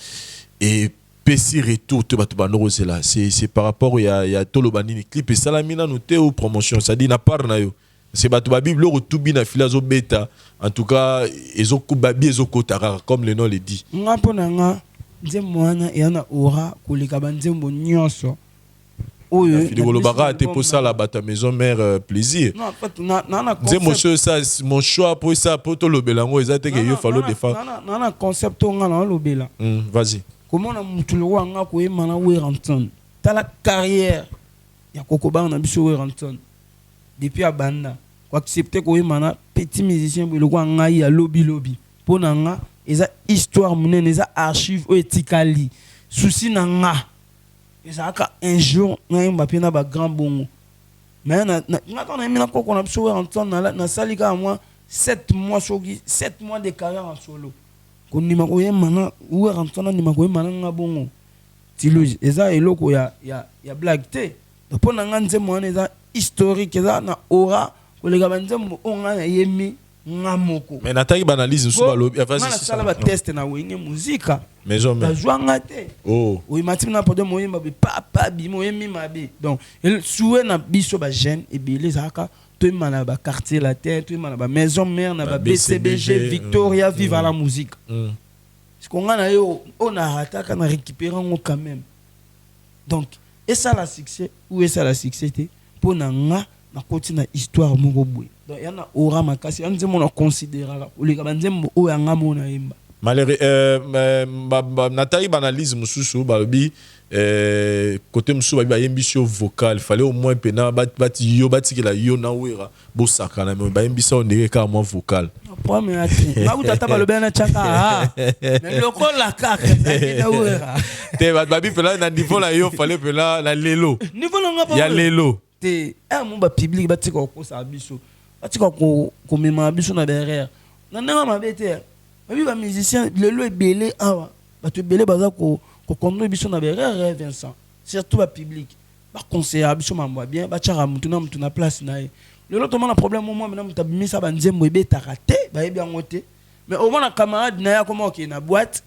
Speaker 2: et PC retour te batu bandoro c'est là c'est par rapport il y a tolo banini clip et salamina noté ou promotion ça dit na part na yo c'est batu ba bible tout Bina Filé zo beta en tout cas ezo kubabi ezo kotara comme le nom le dit
Speaker 1: ngapo na nga nzembo wana yana aura koleka banzembo nyonso oyo
Speaker 2: Philippe Lobara te pour ça la bata maison mère plaisir
Speaker 1: non en fait na
Speaker 2: concept ça mon choix pour ça pour to lobelango ezate que yo fallo défendre
Speaker 1: na concept nga na lobela
Speaker 2: vas-y.
Speaker 1: Comment on a mutulu wanga ko yemana Weranton tala carrière ya kokoba na biso Weranton depuis abanda ko accepter ko yemana petit musicien bo lokwa ngai ya lobby pona nga eza histoire munene eza archive o etikali souci na nga eza ka un jour ngai mbapi na ba grand bongo mais na quand on a ko na biso Weranton na salika moi 7 mois de carrière en solo. Ko nima ko yemana Weranton nima ko yemana nga bongo tiluji eza eloko ya blague te pona nga nzembo wana eza historique eza na aura ko lega banzembo onga na yemi nga moko
Speaker 2: mais nataki banalise so balobi
Speaker 1: avasi ça la test na wenge muzika
Speaker 2: maison mais
Speaker 1: joanga te oui matim na podo moyemba be papa bi moyemi mabe donc el soué na biso ba jeune et bi les aka to mana ba quartier la terre to mana ba maison mère na ba BCBG Victoria vive à la musique ce qu'on a yo on a attaqué na récupérer quand même donc et ça la succès ou est ça la succès pour na nga na continue histoire moko boy donc yana aura makasi anze mona considérer les banzembo o yanga mona yemba
Speaker 2: malheureux nataki banalise mususu balobi côté mususu ba yembisio vocal fallait au moins pena bati yo batikela yo na wera bo sakana mais ba yembisa on dirait ka moins vocal
Speaker 1: pas mais ati ba utata balobi na chaka mais loko la kaka na wera
Speaker 2: te ba bi pela na niveau la yo fallait pela na lelo
Speaker 1: niveau nga pa
Speaker 2: ya lelo
Speaker 1: te mon ba public batika ko sa biso batika ko mema biso na derrière na nga mabete babi ba musicien lelo ebele awa bato ebele baza ko kondo biso na derrière Vincent surtout ba public ba conseiller biso mambo bien ba tchara mutu na place na ye lelo to mona problème moi maintenant mutabimisa ba nzembo ebeta raté ba yebi ngote mais au moins camarade na ya comment na boîte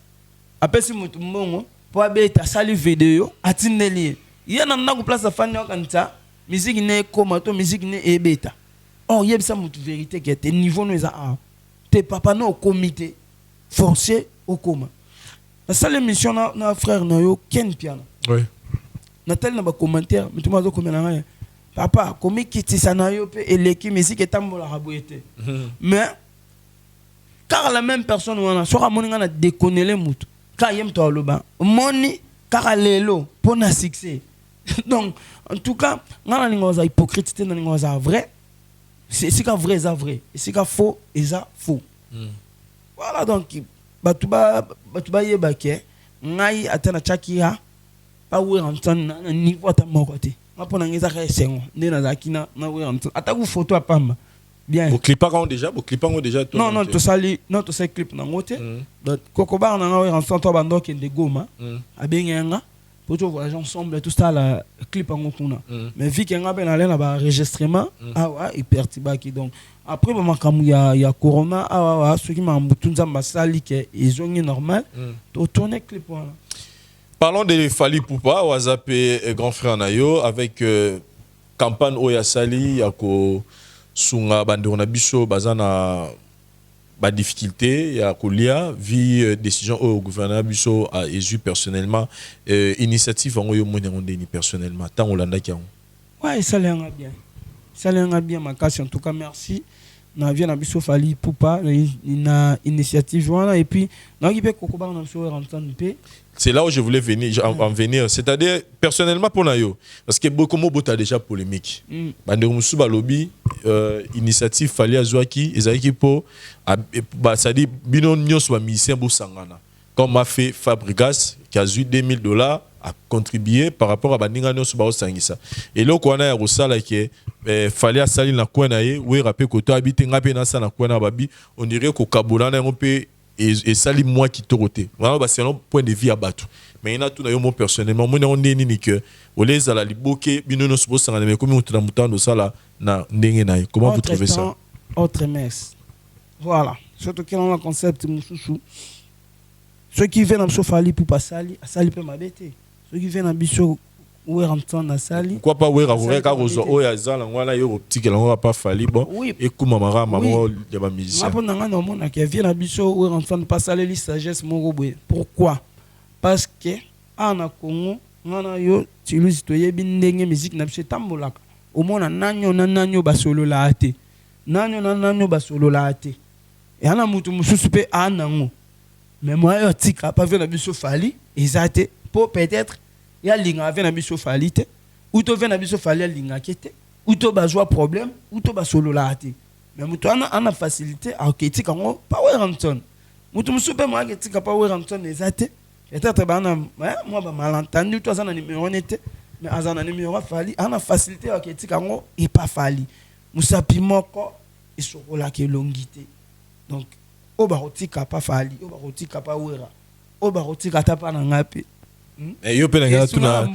Speaker 1: apesi mutu mbongo po abeta sali vidéo atineli y a na place à fan kanta musique ne comme to musique ne ebeta oh y a ça mutu vérité qui était niveau nous a tes papa no comité forcé au coma la seule émission na frère na yo ken piano
Speaker 2: oui
Speaker 1: na tel na ba commentaire mais tout mazo comme na papa comme qui tisa na yo pe eleki musique etambola raboete mais car la même personne wana sera moninga na déconner les mutu ka yem to loba moni car lelo pour na succès donc en tout cas ngana ningoza hypocrite na ningoza vrai c'est ka vrai ça vrai et c'est ka faux et ça faux voilà donc batuba yeba ke ngai atana chakia pa we rantan na niveau ta mokote ngapona ngeza ka sengo ndena zakina na we rantan ataku photo apamba bien
Speaker 2: vous clipez déjà
Speaker 1: non to sali non to say clip na ngote donc kokoba na we rantan to bando ke de goma abenga pour tout voyager ensemble tout ça la clip en ngotuna mais vu qu'il y a ben aller na ba enregistrement ah ouais hyper tibaki donc après ba makamu ya corona ah ouais ceux qui m'a mutunza masali ke ils ont normal to tourner clip voilà.
Speaker 2: Parlons de Fally Ipupa WhatsApp et grand frère Nayo avec campagne Oya Sali yako sunga bandona biso bazana ba difficulté ya kolia vie décision au gouvernement biso a ésu personnellement initiative en yo monendeni personnellement tant Olanda ki
Speaker 1: ouais ça l'enga bien makasi en tout cas merci na vient na biso Fally Ipupa na initiative wana et puis na ki pe kokoba na biso rentendre pe.
Speaker 2: C'est là où je voulais en venir. C'est-à-dire, personnellement, pour Nayo, parce que beaucoup de déjà polémique. Banderoumoussou Balobi, initiative Fally Azouaki, Ezaïki Po, ça dit, Binon Nyos wa Misien Boussangana. Comme a fait Fabrigas, qui a eu $2,000 à contribuer par rapport à Bandinga Nyos Bao Sangisa. Et là, quand on a eu ça, Fally Asali na Kouanaye, où il rappelle que tu habites na Kouana Babi, on dirait qu'au Kaboula, on peut. Et ça li moi qui toroté vraiment c'est un point de vue à battre mais il y a tout moi personnellement moi on est ni que au les à la liboke bino no supposé ça mais comme on t'a mutando ça là na ndenge na comment vous trouvez ça
Speaker 1: autre messe voilà surtout qu'il on a concept mususu ceux qui viennent à Fally Ipupa Sali peut m'abêter ceux qui viennent à biso ou rentrant na Sali
Speaker 2: pourquoi pas ouais avouer car aux oya zala ngwana yo petit que l'on va pas Fally bon et kuma mara maman ya ba musicien
Speaker 1: après nga na mona qui vient à biso ou rentrant pas Sali li sagesse moko boye pourquoi parce que ana Congo ngana yo tilusi to yebi ndenge musique na biso tambolaka au mona nanyo basolo la ate nanyo basolo la ate et ana mutu mususu pe anango mais moi yo tika pas vient à biso Fally ezate pour peut-être ya linga vient na biso Fally te ou to vient na biso Fally linga kete ou to bazwa problème ou to basolo la ate mais mutu ana facilité a ketika ngo power Ranton mutu musupe mo ketika power Ranton ezate peut-être bana moi ba malentendu to azana numéro nete mais azana numéro Fally ana facilité a ketika ngo et pas Fally musapi moko isokola ke longité donc o ba rotika pas Fally o ba rotika pas wera o ba rotika ta pa na ngapi.
Speaker 2: Et yo penanga tuna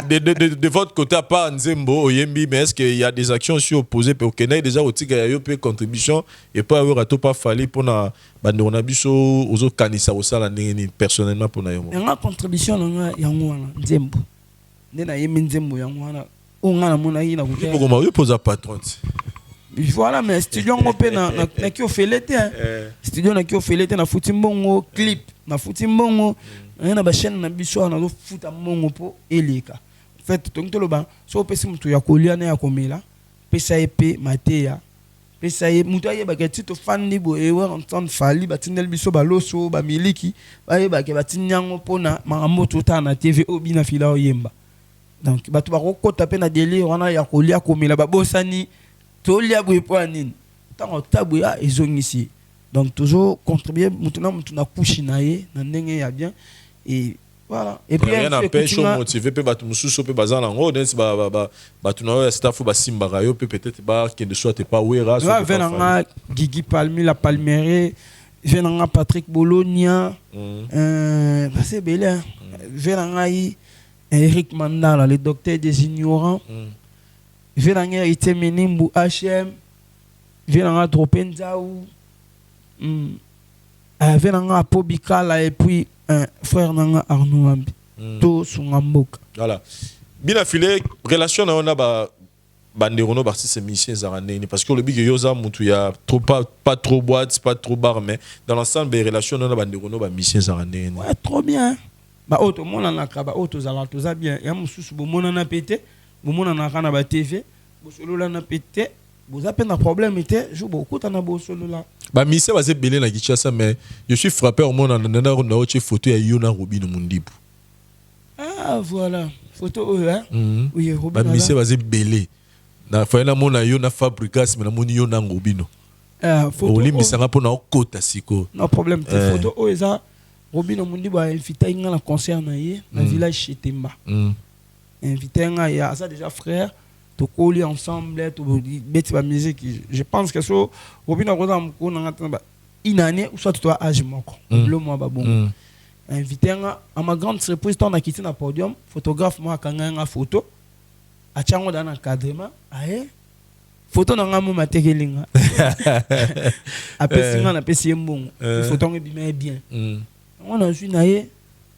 Speaker 2: de votre côté à part Nzembo Oyembi mais est-ce qu'il y a des actions aussi opposées pour Kenya déjà au tika yo pe contribution et pas avoir to pas Fally pour na bandona biso ozo kanisa osala ndenge personnellement pour na yo
Speaker 1: nga contribution nga yango wana Nzembo ndena yemi Nzembo yango wana o nga na mona yi na
Speaker 2: ko ko ma yo posa patron
Speaker 1: voilà mais studio ngo pe na ki ofelete studio na ki ofelete na futimbongo clip na futimbongo na ba chaîne na biso na zo futa mongo po eleka en fait donc to loba so pesi mutu ya kolia na ya komela pesa ep mateya pesa ye mutu ayeba ke tito fandi bo e wa entendre Fally batindel biso baloso ba miliki bayeba ke batinyango pona makambo tota na TV obina fila oyemba donc batu ba kokota pe na délire wana ya kolia komela ba bosani tolia bo po anini tango tabu ya ezongisi donc toujours contribuer mutu na kushi na ye na ndenge ya bien. Et voilà. Et puis
Speaker 2: rien n'empêche motiver pe batu mususu pe bazana ngo dance ba batu na staff ba simbara yo peut-être ba que de soit pas wera
Speaker 1: so venanga Gigi Palmi la Palmere venanga Patrick Bologna c'est belé venanga Eric Mandala le docteur des ignorants venanga Itemenimbu HM venanga Tropenzaou venanga Pobikala et puis frère nanga Arnaud Ambi to sunga mboka.
Speaker 2: Voilà. Bien affilé, relation on a banderono barsi c'est mission zaraneni parce que le big yoza mutu ya trop pas trop boîte, pas trop bar mais dans l'ensemble des relations on a banderono ba mission zaraneni.
Speaker 1: Ouais, trop bien. Ba auto mona na ka ba auto zala to za bien. Ya mususu bo mona na pété, bo mona na kana ba TV, bo solo la na pété, bo za peine problème était, je beaucoup na bo solo la.
Speaker 2: Ba mission va se belé na Kinshasa mais je suis frappé au monde na autre photo ya Yona Robino Mundibu.
Speaker 1: Ah voilà, photo hein. Oui, Robino.
Speaker 2: Ba mission va se belé. Na faina mona yo na Fabrikas mais na moni yo na Robino.
Speaker 1: Photo.
Speaker 2: Oli misanga pona okota siko.
Speaker 1: No problème, photo o eza Robino Mundibu a invité nga na concert na ye na village Chetemba. Invité nga ya ça déjà frère to coller ensemble to bête ba musique. Je pense que so Robino Rosa mko na ngata une année ou soit toi âge moko. Le mois ba bon. Invité nga à ma grande surprise on a quitté na podium, photographe moi kanga nga photo. A tchango dans l'encadrement, aïe, photo n'a pas matekelinga. Après singa na pesi mbongo, photo ngi bien. On a vu naie,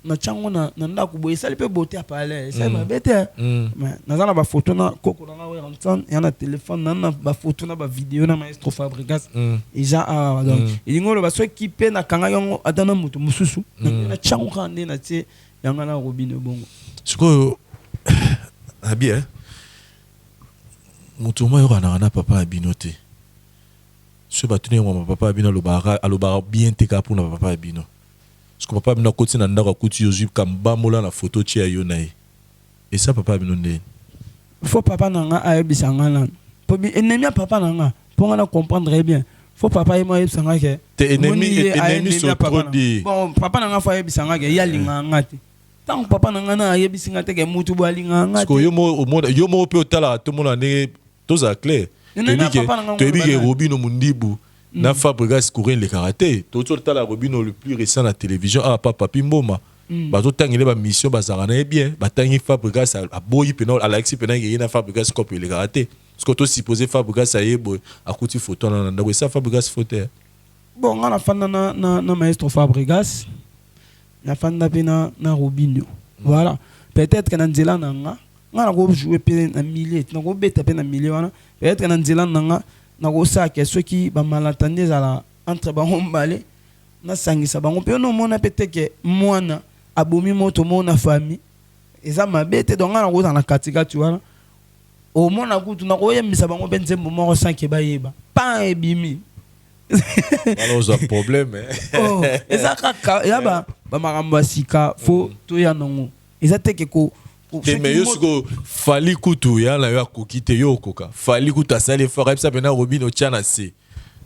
Speaker 1: na tchango na ndako boye ça peut beauté à parler, ça m'a bête. Mais na ba photo na koko na wa rantan, y a na téléphone na ba photo na ba vidéo na maestro Fabrikas. Et ça donc, il ngolo ba so équipé na kanga yongo adana mutu mususu, na tchango kande na tie yanga na Robino bongo.
Speaker 2: Siko bien. Mutuma yo na papa abino te. Ce batune mo papa abino alobara bien te ka pour na papa abino. Ce que papa abino koti na ndako kuti yo jup kamba mola na photo tia yo nae. Et ça papa abino ndé.
Speaker 1: Faut papa nanga ayebisa ngana. Po bi ennemi papa nanga pour ngana comprendre bien. Faut papa yemo ayebisa ngake.
Speaker 2: Tes ennemis sont trop dit.
Speaker 1: Bon papa nanga faut ayebisa ngake ya linga ngati. Tant papa nanga na ayebisa ngate ke mutu bo linga ngati.
Speaker 2: Parce que yo mo pe otala tout monde né tous à clair. Tu es bien Robino Mundibu. Na Fabrikas courir le karaté. Tout le Robino le plus récent à la télévision. Ah papa Pimboma. Bato tangile ba mission bazarana bien. Batangi Fabrikas a boyi penol Alexis penang y na Fabrikas copie le karaté. Parce que tu supposé Fabrikas a yebo a kuti photo na ndako ça Fabrikas photo.
Speaker 1: Bon on a fan na maestro Fabrikas. Na fan na Robino. Voilà. Peut-être que na nzela nanga nga go jouer pe na millier na go beta pe na millier wana peut-être na nzela nanga na go sa ke ceux qui ba malentendus ala entre ba hombale na sangisa bango pe no mona peut-être que mwana abomi moto mona famille eza mabete donc nga na go na katika tu wana o mona kutu na go yemisa bango pe nzembo moko sanke ba yeba pa ebimi
Speaker 2: alors un problème
Speaker 1: oh eza ka ya ba makambo sika fo to ya nongo eza te ke ko
Speaker 2: mais yo siko fali kutu ya na yo akokite yo koka fali kutu asali fort ça pena Robino tiana se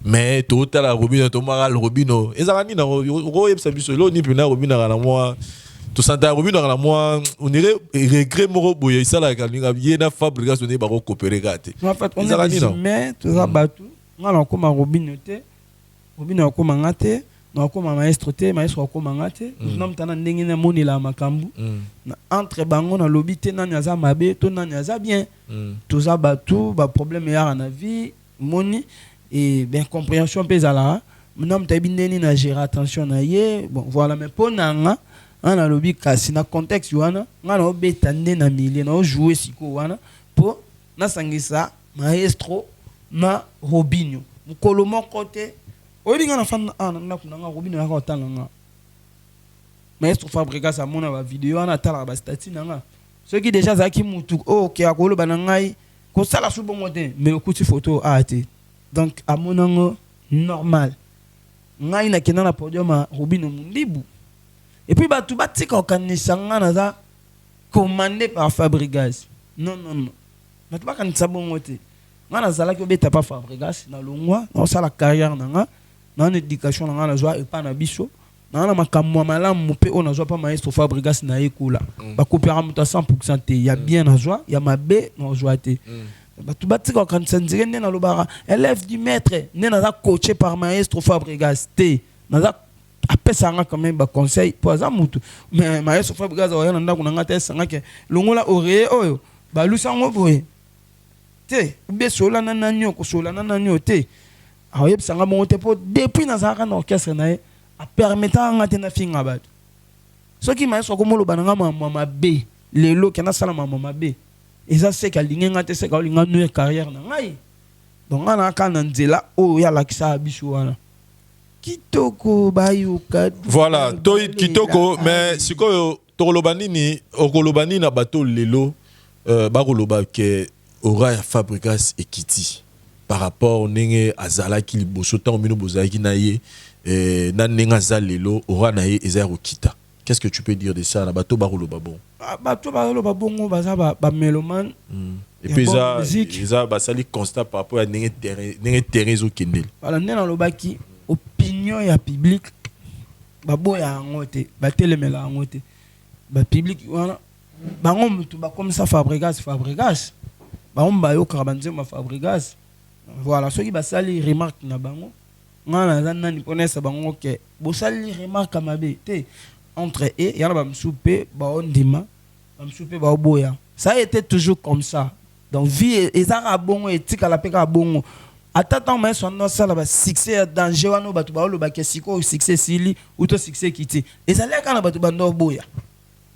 Speaker 2: mais to tala Robino to maral Robino ezaka ni na ro yebsa biso lo ni pena Robino na moi to santa Robino na moi on irait regret moro boye ça la kalinga yena Fabrikas on est ba coopérer gâté
Speaker 1: en fait on est mais tout ça batu ngala ko ma Robino te Robino ko mangate na koma maestro te maestro ko mangate nom tana ndenge na moni la makambu entre bango na lobby te nani aza mabe to nani aza bien tout ça batu ba problème ya na vie moni et ben compréhension pezala nom ta bindeni na gérer attention na ye bon voilà mais pour nanga na lobby kasi na contexte wana ngana obeta nde na milieu na jouer siko wana pour na sangisa maestro na Robinho mukolo moko te olinga na fan na kuna nga Robino ya kotala nga maestro Fabrikas a mona ba vidéo ana tala ba statut nga ceux qui déjà zaki mutu OK akolo banangai ko sala su bongo te mais okuti photo ate donc a mona ngo normal ngai na kena na podium a Robino Mundibu et puis ba tu batika okanisa nga na za commandé par Fabrikas non na tu bakanisa bongo te nga na zala ki obeta pa Fabrikas na longwa na sala carrière na nga na éducation na na joie et pas na biso na makamwa malamu pe on a joie pas maestro Fabrikas na ekula ba coopéra muta 100% te ya bien na joie ya mabe na joie te ba tu batika kan senzire na lobara élève du maître ne na coaché par maestro Fabrikas te na za apesa nga quand même ba conseil pour za mutu mais maestro Fabrikas wa na ndako na ngata sanga ke longola ore oyo ba lusango boye te be sola na nanyo ko sola na nanyo te a yeb sanga monte po depuis na zaka na orchestre na a permettant ngate na finga bat Ce qui m'a dit que le bananga mama B, les lots qui n'a pas mama B. Et ça c'est qu'à l'ingénieur c'est qu'à l'ingénieur carrière na ngai. Donc on a quand on dit là, oh y a la qui ça abisuana. Kitoko bayuka.
Speaker 2: Voilà, toi kitoko, mais si quoi torolobanini, okolobani na bateau lelo, baroloba ke aura Fabregas et Kitty par rapport au nenge azala ki liboso tant mino bozaki na ye, na nenga zalelo aura na ye ezero kita. Qu'est-ce que tu peux dire de ça na bateau baroloba bon?
Speaker 1: Bateau baroloba bon baza ba meloman.
Speaker 2: Et puis ça basali constat par rapport à nenga terrain zo kendel.
Speaker 1: Voilà nena lobaki opinion ya public babo ya ngote batelemela ngote ba public wana bango mutu ba comme ça Fabregas bango ba yo karabanze ma Fabregas voilà ceux qui basali remarque na bango ngana nani connaisse bango ke bosali remarque mabe te entre eux yana ba msupe ba ondima ba msupe ba oboya ça a été toujours comme ça donc vie ezara bongo etika la peka bongo attends mais son nom ça là succès danger wana batu ba lo ba kesiko succès sili ou to succès kiti et ça là kana batu bando boya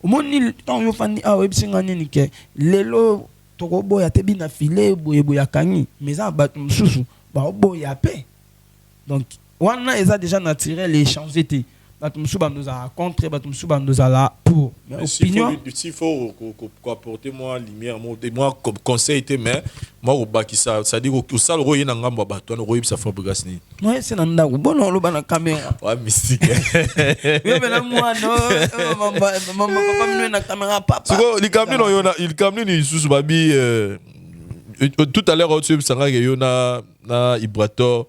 Speaker 1: omoni tant yo fandi a websinga nini ke lelo toko boya te bina filé boya kangi mais ça batu msusu ba boya pe donc wana eza déjà naturel et changer te batu msusu ba nous a contre batu msusu ba nous a là pour mais opinion
Speaker 2: s'il faut apporter moi lumière moi comme conseil te mais moi au baki ça dit que ça le royer na ngambo bato no royer ça Fabregas ni
Speaker 1: moi c'est na ndako bono lo bana caméra
Speaker 2: ouais mystique
Speaker 1: yo bena moi no maman papa mino na caméra papa
Speaker 2: il camne ni sous babi tout à l'heure au sanga yo na Ibrator.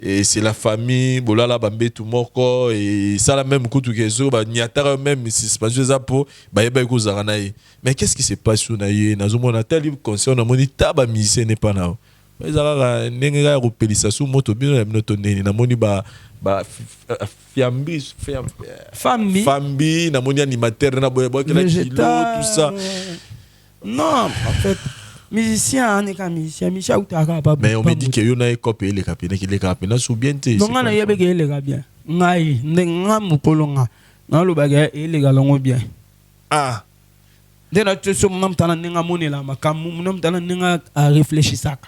Speaker 2: Et c'est la famille, bolala bambe tout moko et ça la même coup tout kezo ba niatara même si c'est pas juste pour ba yeba ko zaranaye. Mais qu'est-ce qui se passe sur naye na zomo na tel concerne na moni taba musicien n'est pas na. Ba zara nenga ko pelisa sous moto bino na noto neni na moni ba fambi na moni animateur na boya boya kilo tout ça.
Speaker 1: Non, en fait musicien on est comme musicien utaka pas
Speaker 2: mais on me dit que yo na copie les capines qui les capines sous bien té
Speaker 1: non na yebe ke les bien ngai ndenga mukolonga na lo baga les galongo bien
Speaker 2: ah
Speaker 1: de na tso mnam tana ndenga monela makamu mnam tana ndenga a réfléchir ça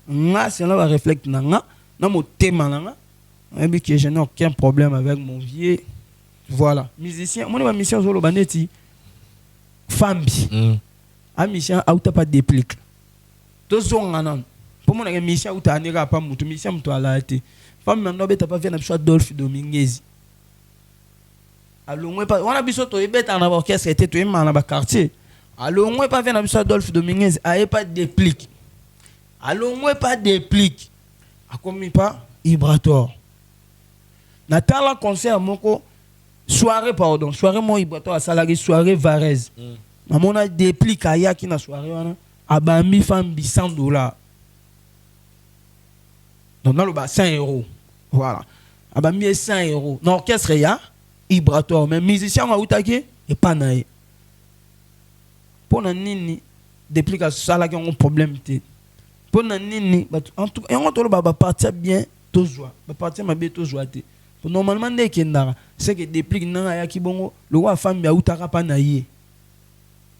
Speaker 1: nga c'est là va réfléchir na motema nga et que je n'ai aucun problème avec mon vieux voilà musicien mon ma mission zo lo baneti fambi a mission auta pas déplique pour mon mission ou n'ira pas mon mission toi la été femme maintenant bête pas venir sur Adolphe Dominguez allons pas on a besoin de bête en avoir qu'est-ce était tout dans le quartier allons pas venir sur Adolphe Dominguez a pas déplique allons pas déplique a commis pas Ibrator Natala concert moko soirée pardon soirée mon Ibrator à salarié soirée Varese on a déplique à yaki na soirée wana abami femme $100 donc dans le bas 100 €, voilà abami 100 €. Non orchestre ya Ibrator mais musicien a outake et pas naé pour na nini déplique à ça là qui ont un problème té pour na nini en tout et on to ba partir bien to joie ba partir ma bien to joie té pour normalement dès kendara c'est que déplique na ya ki bongo le roi femme ya outaka pas naé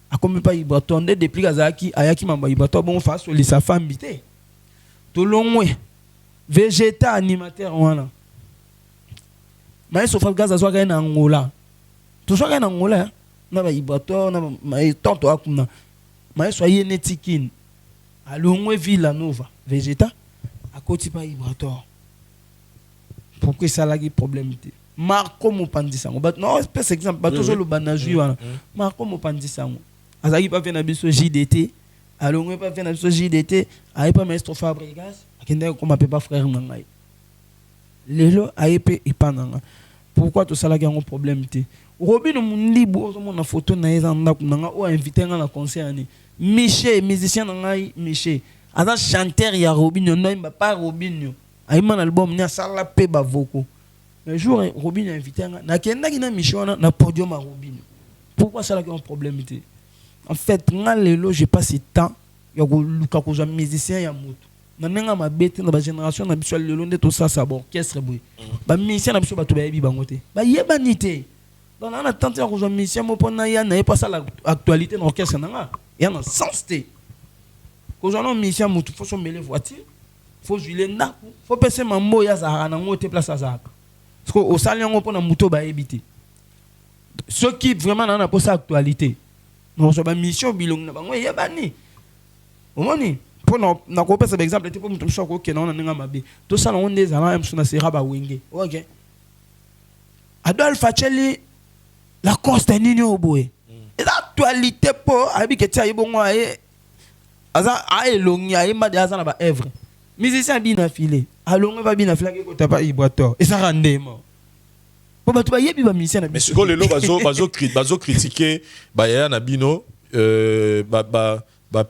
Speaker 1: a comme pas Ibrator depuis Azaki ayaki mamba Ibrator bon face sur sa femme bité to longwe végétal animateur wana mais so Fabregas azwa ka na Angola to so ka na Angola na ba Ibrator na mais tonto akuna mais so yene tikine a longwe Villanova végétal a koti pas Ibrator pourquoi ça la problème té Marco Mopandi sango but non espèce exemple ba toujours le banaju wana Marco Mopandi sango azaki pas venir biso JDT alongo pas venir biso JDT ay pas maestro Fabregas akende ko ma pas frère ngai lelo ay pe ipananga pourquoi tout ça là un problème té Robin mundi bo na photo na eza ndako nanga o invité nga na concert ni Michel musicien ngai Michel aza chanteur ya Robin no imba pas Robin ay man album ni sala pe ba voko un jour Robin a invité nga na kenda ki na Michel na podium à Robin pourquoi ça là un problème té. En fait, je j'ai passé temps ya ko luka ko za musicien ya moto. Na nenga mabete na ba génération na biso lelo nde to ça ça bon orchestre boy. Ba musicien na biso ba to ba yebi bango te. Ba yeba nité. donc on a tenté à rejoindre musicien mo pona ya na pas ça l'actualité dans l'orchestre nanga ya na sens té ko jono musicien mutu faut se mêler voiture faut jouer ndaku faut passer mambo ya za na ngote place azaka parce que au salon on pona muto ba ebité ceux qui vraiment na pas ça actualité non so ba mission bilong na bango yebani omoni pour na ko pesa exemple te pour mutu mshoko ke na nga mabe to ça on des ala msuna sera ba wenge OK Adolphe Acheli la Costa nini oboye l'actualité po abi ke tia ibongo aye aza aelongi aye made aza na ba œuvre musicien bina filé alonga ba bina filé ko tapa iboato et ça rendement po batu ba yebi ba musicien na
Speaker 2: mais ce que le bazo critiquer ba ya na bino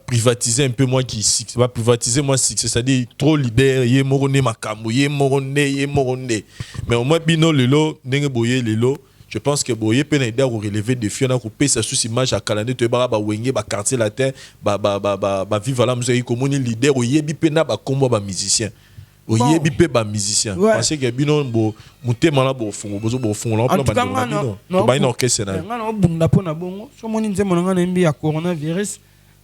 Speaker 2: privatiser un peu moi qui va privatiser moi c'est-à-dire trop leader yé morone makambo yé morone mais au moins bino lelo ndenge boye lelo je pense que boye peut aider à relever des défis na couper sa sous image à calendrier te ba wenge ba quartier latin ba vivre la musique comme leader yé bi pena ba combo ba musicien oyé bi pe ba musicien parce que bino bo mutema la bo fungo bo fungo la ba ina orchestre na
Speaker 1: ngana obunda pona bongo so moni nzemo ngana mbi ya coronavirus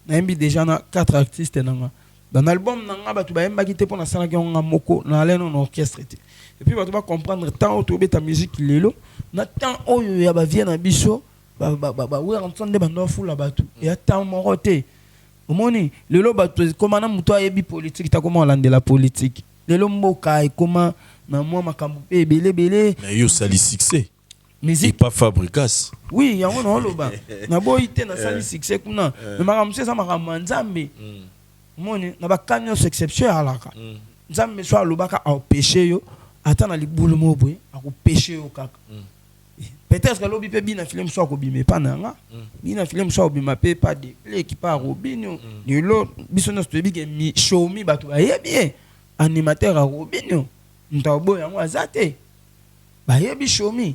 Speaker 1: na mbi déjà na 4 artistes nanga dans l'album nanga batu ba yemba kité pona sala nga moko na aleno na orchestre et puis batu ba comprendre tant autour ta musique lelo na tant oyo ya ba vie na biso ba we entendre bando fula batu et tant moroté omoni lelo batu comment na muto ayebi politique ta comment olande la politique lelo mboka et comment na moi makambo pe belé
Speaker 2: mais yo sali succès
Speaker 1: musique
Speaker 2: pas fabricas
Speaker 1: oui yango na loba na boyite na sali succès kuna mais makambo ça makambo nzambe moni na ba kanyo exception alaka nzambe so alobaka au péché yo atana libulu mobwe ako péché yo kaka peut-être que lobi pe bina film so ko bimé pa nanga bina film so bima pe pas de play qui pas robinio ni lo biso na stobi ke mi show mi batu ba bien animateur a robinio ntabo yango azate ba yebi show mi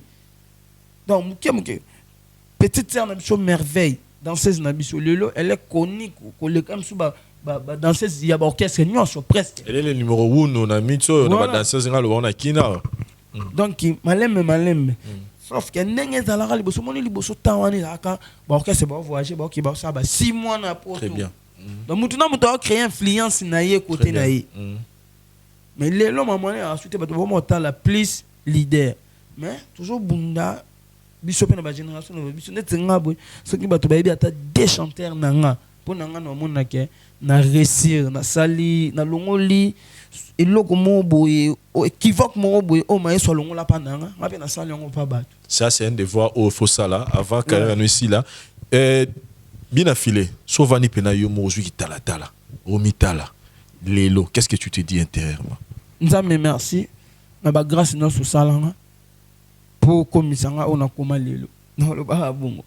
Speaker 1: donc muke petite sœur na biso merveille danseuse na biso lelo elle est connue ko le comme sous ba danseuse ya ba orchestre nyonso presque
Speaker 2: elle est le numéro 1 na mitso na ba danseuse ngalo ba na kina
Speaker 1: donc malem sauf que ndenge ezalaka liboso moni liboso tawani aka ba orchestre ba voyager ba ki ba ça ba 6 mois na poto
Speaker 2: très bien
Speaker 1: donc mutu na mutu a créé influence na ye côté na ye mais lelo mamone ensuite ba to mo la plus leader mais toujours bunda biso pe na ba génération na biso net ngabwe ce qui ba to ba yebi ata des chanteurs nanga pour nanga no mona ke na réussir na sali na longoli eloko mo boye équivoque mo boye o maye so longola pa nanga ngape na sali ngo pa bato
Speaker 2: ça c'est un devoir au faut ça là avant carrière nous ici là bien affilé sauvani pena yo mo ozui tala o mitala lelo qu'est-ce que tu te dis intérieurement
Speaker 1: nzambe merci na ba grâce na so salanga pour komisanga on a koma lelo non le ba bongo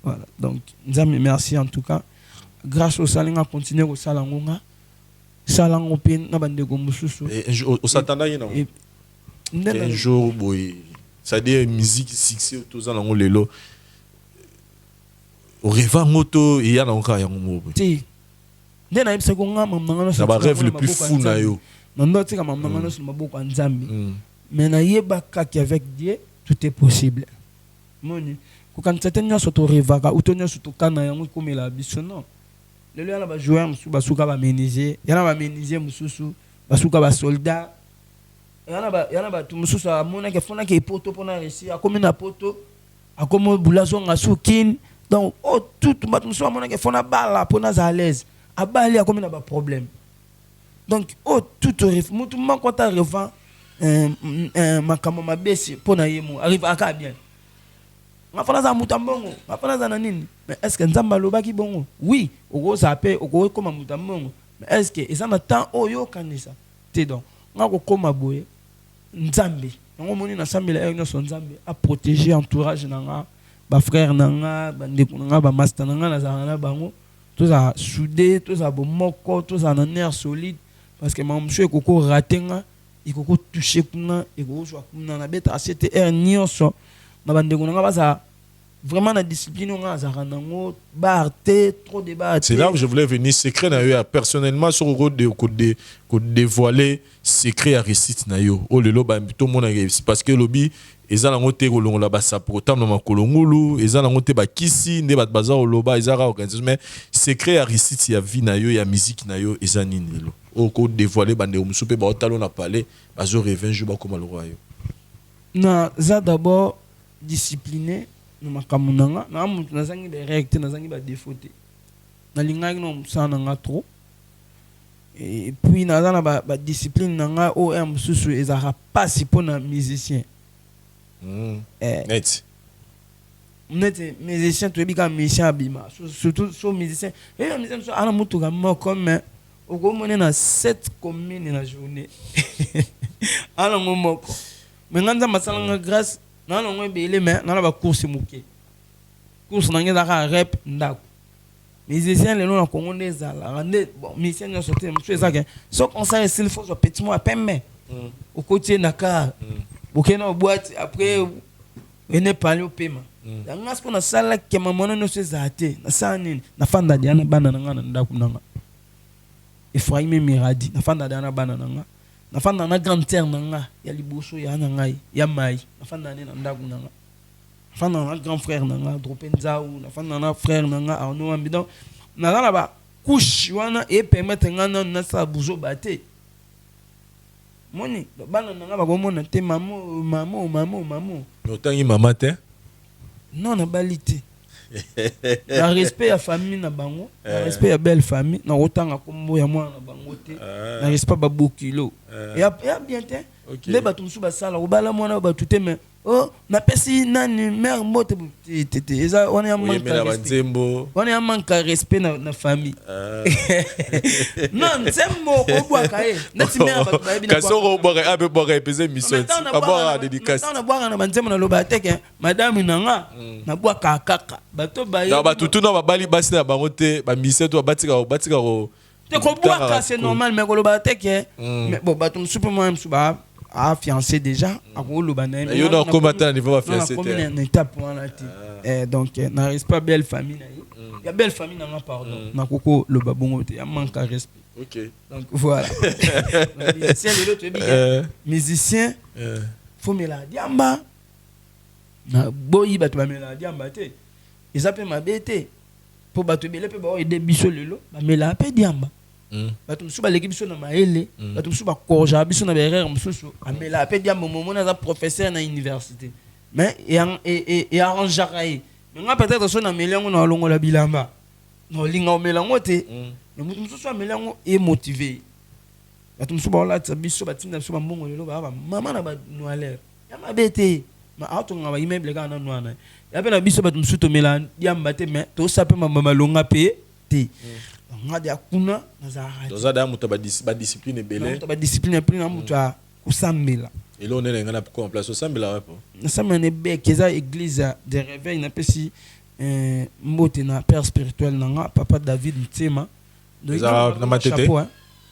Speaker 1: voilà donc nzambe merci en tout cas grâce au salinga continuer au salangonga salango pe na bandeko mususu
Speaker 2: au satana yena un jour boy ça dit musique succès tous en ngo lelo au rêve moto et ya na nka ya ngo
Speaker 1: ti ndena yebisa ko ngama mnangano
Speaker 2: ça va rêve le plus fou na yo
Speaker 1: non tika mnangano sur maboko ya nzambe mais na yebaka qu'avec Dieu tout est possible moni ko kan tsetenya soto rêvaka utonya soto kana yango komela biso non lelo yana ba joueur musu basuka ba ménager yana ba ménager mususu basuka ba soldat yana ba tu mususu amona ke fona ke poto pona réussir akomi na poto akomo bulazo ngasukin donc tout bat mususu amona ke fona bala pona za à l'aise abali akomi na ba problème donc tout mutu mankota revend makamo mabesi pona yemo arrive aka bien ngafana za mutambongo ngafana za nini mais est-ce que nzamba lobaki bongo oui oko zape oko koma mutambongo mais est-ce que ezama temps oyo kanisa te donc ngako koma boye nzambe ngo moni na sambela enyo son nzambe a protéger entourage nanga ba frère nanga ba ndeko nanga ba master nanga na za na bango tous a soudé tous a bomoko tous a un nerf solide parce que mamsho ekoko ratenga ekoko toucher kuna ekoko jwa kuna na beta CTR nyonso na bandeko nanga baza vraiment la discipline on a zaranango barté trop débat.
Speaker 2: C'est là où je voulais venir secret na yo personnellement sur le dévoiler secret à récite na yo oh le loba tout monde parce que lobby eza na ngote kolongola ba saprotam na makolongulu eza na ngote ba kisi nde bat baza oloba eza ra organisation mais secret ya réussite ya vie na yo ya musique na yo eza nini lelo oko dévoiler bande musupe ba otalo na parler bazo revient jour ba koma le roi yo
Speaker 1: na za d'abord discipliné na makamunanga na mutu nazangi ba recte nazangi ba défaut te na lingaki no musana nga trop et puis na ba discipline nanga o m susu ezara pas si pour na musicien
Speaker 2: net
Speaker 1: musicien tu es bien musicien abima surtout so musicien et les musiciens so ana mutu comme comme au gomone na 7 communes na journée ana ngomoko mais nganda masala nga grâce na ngwe belé mais na ba course muke course na ngeza ka rap ndako musicien les na Congo ndezala rande bon musicien na sauter monsieur ça que so concert s'il faut so petit moi pembe au côté naka bokena boîte après ene parler au paiement dans ce qu'on a sala que maman no se zate na sani na fanda diana bana nga na ndako nanga Ephraim Miradi na fanda diana bana nanga na fanda na grande terre nanga ya liboso ya nanga ya mai na fanda ne na ndako nanga na fanda na grand frère nanga Dropenzao na fanda na frère nanga Arnaud Ambidon na ba couche wana et permettre ngana na sa buzo bate moni bana nanga ba komona te maman
Speaker 2: otangi mama te
Speaker 1: non na balite na respect ya famille na bango na respect ya belle famille na otanga kombo ya mwana na bango te na respect ba bokilo ya bien te le batu musu basala obala mwana batu te mais oh na pesi nani mère mbote te eza on ya manka respect on ya manka respect na famille non nzembo ko bwa kae na ti mère batu ba bina
Speaker 2: kasoro bwa abe bwa epese mission abwa dédicace
Speaker 1: na bwa na banzembo na loba teke madame nanga na bwa kaka bato ba
Speaker 2: na batu tuna ba bali basi na bango te ba mission to batika ko
Speaker 1: te ko bwa ka c'est normal mais ko loba teke mais bon bato musupe moi musuba a fiancé déjà à Golo Banaïm.
Speaker 2: Il y a encore maintenant niveau fiancé.
Speaker 1: Une étape pour la donc n'arrive pas belle famille. Il y a belle famille dans pardon. Na koko le babongo il y a manque de respect.
Speaker 2: OK.
Speaker 1: Donc voilà. Musicien de l'autre bien. Musicien faut me la diamba. Na boyi batu ba me la diamba te. Ils appellent ma bête pour batu belé pe ba aider biso lelo ba me la pe diamba. Bato musu ba leki biso na maele bato musu ba korja biso na berere mususu amela ape dia momo na za professeur na université mais et arrangera mais nga peut-être so na melango na longola bilamba no linga melango te mais mutu musu so melango et motivé bato musu ba la biso batinda biso ba mbongo lelo ba mama na ba noaler ya mabete ma auto nga ba immeuble ga na noana ya pe na biso bato musu to mela dia mbate mais to sape mama longa pe te ngadi akuna nazara
Speaker 2: dozada muta ba discipline belé
Speaker 1: ba discipline plus na muta kusambela
Speaker 2: et là on est ngana pour en place osambela wapo
Speaker 1: na samane be keza église de réveil na pesi mbote na père spirituel nanga papa David Mtsema
Speaker 2: na matete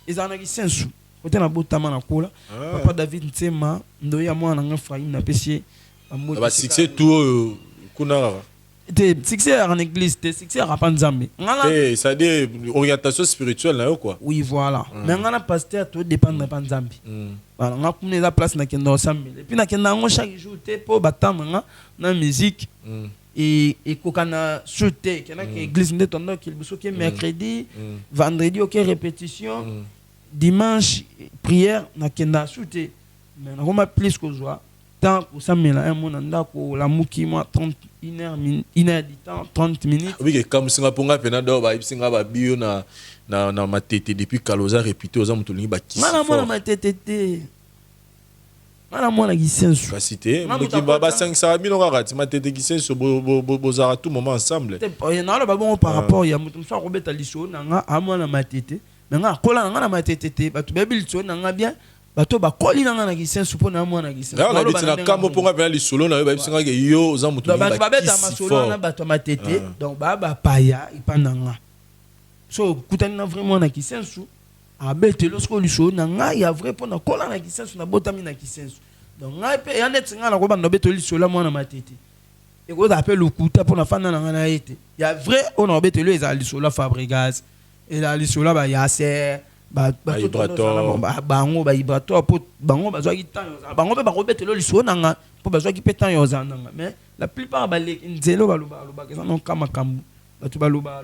Speaker 1: ezana kisensu kote na botama na kola papa David Mtsema ndo ya mwana nga Ephraim na pesi mbote
Speaker 2: ba succès tout kuna
Speaker 1: te succès en église te succès à Panzambe
Speaker 2: ngala ça dit orientation spirituelle là quoi
Speaker 1: oui voilà mais ngala pasteur tout dépend de Panzambe voilà nga kumne la place na kendo ensemble et puis na kendo ngo chaque jour te po batama na musique et kokana chuter kena que église nde tondo ki biso ke mercredi vendredi OK répétition dimanche prière na kenda chuter mais na koma plus que joie tant pour ça mais là un monde ndako la muki moi 1 heure du temps 30 minutes
Speaker 2: oui comme singa ponga pena do ba singa ba bio na matete depuis kaloza répété aux amuto lingi ba kisi
Speaker 1: na matete te na mwana gisensu
Speaker 2: cité muki ba 500 000 ngati matete gisensu bozara tout moment ensemble
Speaker 1: na lo ba bon par rapport ya mutu so robeta liso na nga amwana matete na nga kola na matete te ba tu bebil so na nga bien bato ba koli na na kisensu po na mwana kisensu
Speaker 2: na bitina kambo ponga pena lisolo na yo ba bisinga ke yo za mutu
Speaker 1: ba beta masolo na bato matete donc ba paya ipandanga so kutani na vraiment na kisensu abete losko lisolo na nga ya vrai po na kola na kisensu na botami na kisensu donc nga pe ya net nga na ko ba no beto lisolo mwana matete e ko appelle lukuta po na fana na nga na ete ya vrai on obete lo eza lisolo Fabregas et la lisolo ba Yasser bango ba vibratoire po bango bazwaki temps bango pe bakobetelo liso nanga pour besoin qui pétant yo zananga mais la plupart balé nzelo baloba ça non kama kambu batu baloba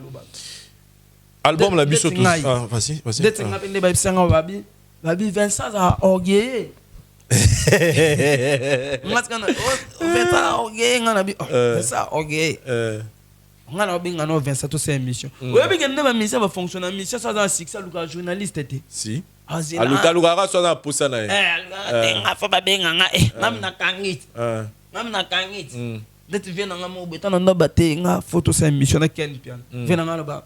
Speaker 2: album la biso tous vas-y
Speaker 1: d'être ngapende ba bisanga babi Vincent a orgueillé ngaskana Vincent orgueillé ngana bi ça orgueillé ngana binga no Vincent to c'est mission oyebi ke ndeba mission ba fonctionner mission ça dans succès luka journaliste té
Speaker 2: si aluka luka so na posa na
Speaker 1: nga fa ba benga nga namna kangit d'être vient nga mo betana ndo baté nga photo c'est mission na ken pian vient nga ba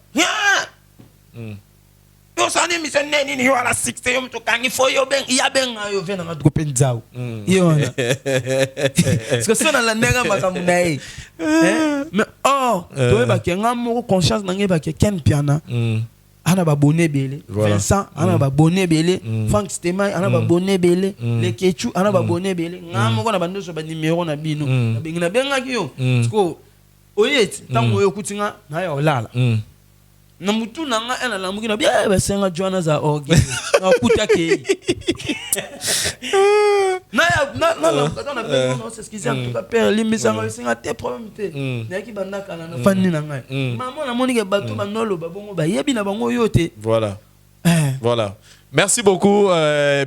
Speaker 1: yo sani mission neni yo ala 60 yo mto kangi fo yo ben ya ben yo vient nga ko penzao yo na parce que ça na la nega makamuna mais to ba ke nga mo conscience na ngeba ke ken piana ana ba bonné belé Vincent ana ba bonné belé Frank Stemai ana ba bonné belé les Kechu ana ba bonné belé nga mo ko na bando so ba numéro na bino na benga ki yo sko oyet tango yo kutinga na yo lala na mutu na nga ena la mukina bia ba senga Joanna za orgi na kuta ke na benga no c'est ce qu'ils ont tout à faire limisanga senga te problème te na ki banda kana na fanni na nga maman na moni ke bato banolo ba bongo ba yebi na bango yote
Speaker 2: voilà. Merci beaucoup,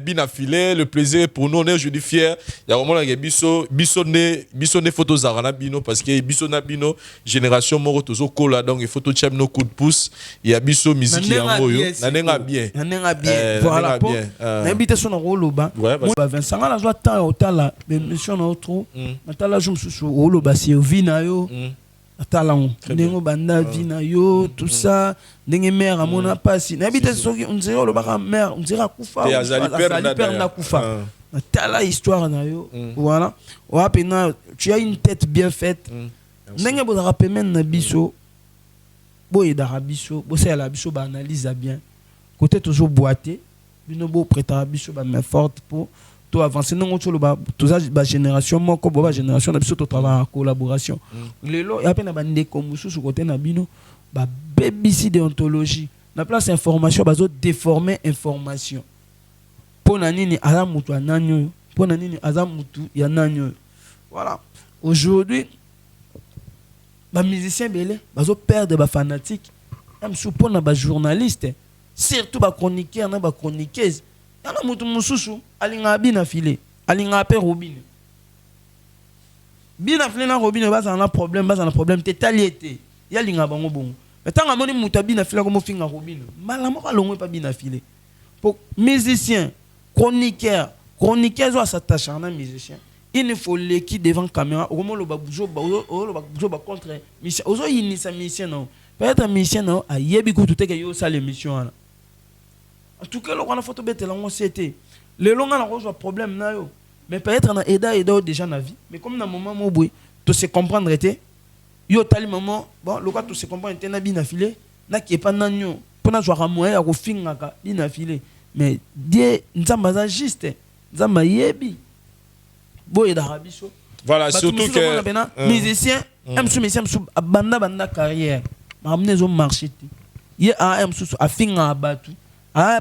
Speaker 2: Bina Filé. Le plaisir est pour nous. On est aujourd'hui fiers. Il y a vraiment un bisonné photos Zarana Bino parce que bisonna Bino génération moro tozo kola donc il faut tout cham no coup de pouce. Il y a biso musique qui en moyo. Nanenga bien.
Speaker 1: Voilà. N'habite son roloba. Vincent la joie tant otala mission na autre. Natala jum susu roloba Sylvie na yo. Talon ndengo banda vina yo tout ça ndenge mère amona pasi n'habite soki on dirait le baka mère on dirait kufa
Speaker 2: azali père
Speaker 1: na kufa tala histoire na yo voilà wapena tu as une tête bien faite ndenge bo rappeler na biso boye da biso bo c'est la biso ba analyse bien côté toujours boité bino bo prétendre biso ba main forte pour to avancer non to ba ba génération moko ba génération na biso to travail en collaboration lelo ya pena ba ndeko mususu côté na bino ba BBC déontologie na place information bazo déformer information pona nini ala mutu ananyo pona nini aza mutu ya nanyo voilà aujourd'hui ba musicien belé bazo perdre ba fanatique même sous pona ba journaliste surtout ba chroniqueur na ba chroniqueuse yana mutu mususu alinga bina filé alinga pe robine bina filé na robine baza na problème te taliété ya linga bango bongo mais tant amoni mutu bina filé comme finga robine mala mo kalongwe pa bina filé pour musicien chroniqueur zo s'attache à un musicien il ne faut l'équipe devant caméra au moment le babuzo ba contre musicien ozo inisa musicien non peut-être musicien non a yebi ko tout que yo ça l'émission là. En tout cas, on a photo bête là on c'était le long on a reçu problème na yo mais peut-être on a aidé déjà na vie mais comme dans moment mo boy to se comprendre était yo tali moment bon le quoi to se comprendre était na bina filé na qui est pas nanyo pour na joie moyen ya ko finga ka bina filé mais die nzamba za juste nzamba yebi boy da rabiso
Speaker 2: voilà surtout que
Speaker 1: musicien musicien banda carrière ma amener au marché ye a a finga batu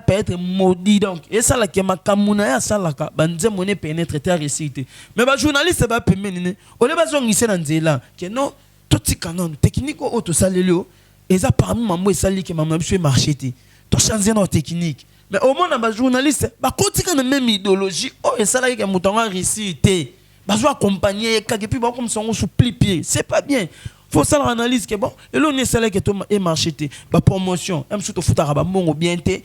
Speaker 1: peut être maudit donc et ça là qui ma kamuna ya ça là banze moné pénètre ta récité mais ba journaliste ba pemenine on est pas ngise na nzela que non tout ti canon technique auto salelio et ça parmi maman et sali que maman monsieur marché to changer notre technique mais au moins ba journaliste ba kotika na même idéologie oh et ça là que mutonga récité ba zo accompagner quelque puis ba comme son sous pied c'est pas bien faut ça l'analyse que bon et l'on est celle que tout est marché ba promotion même surtout foutara ba mongo bien te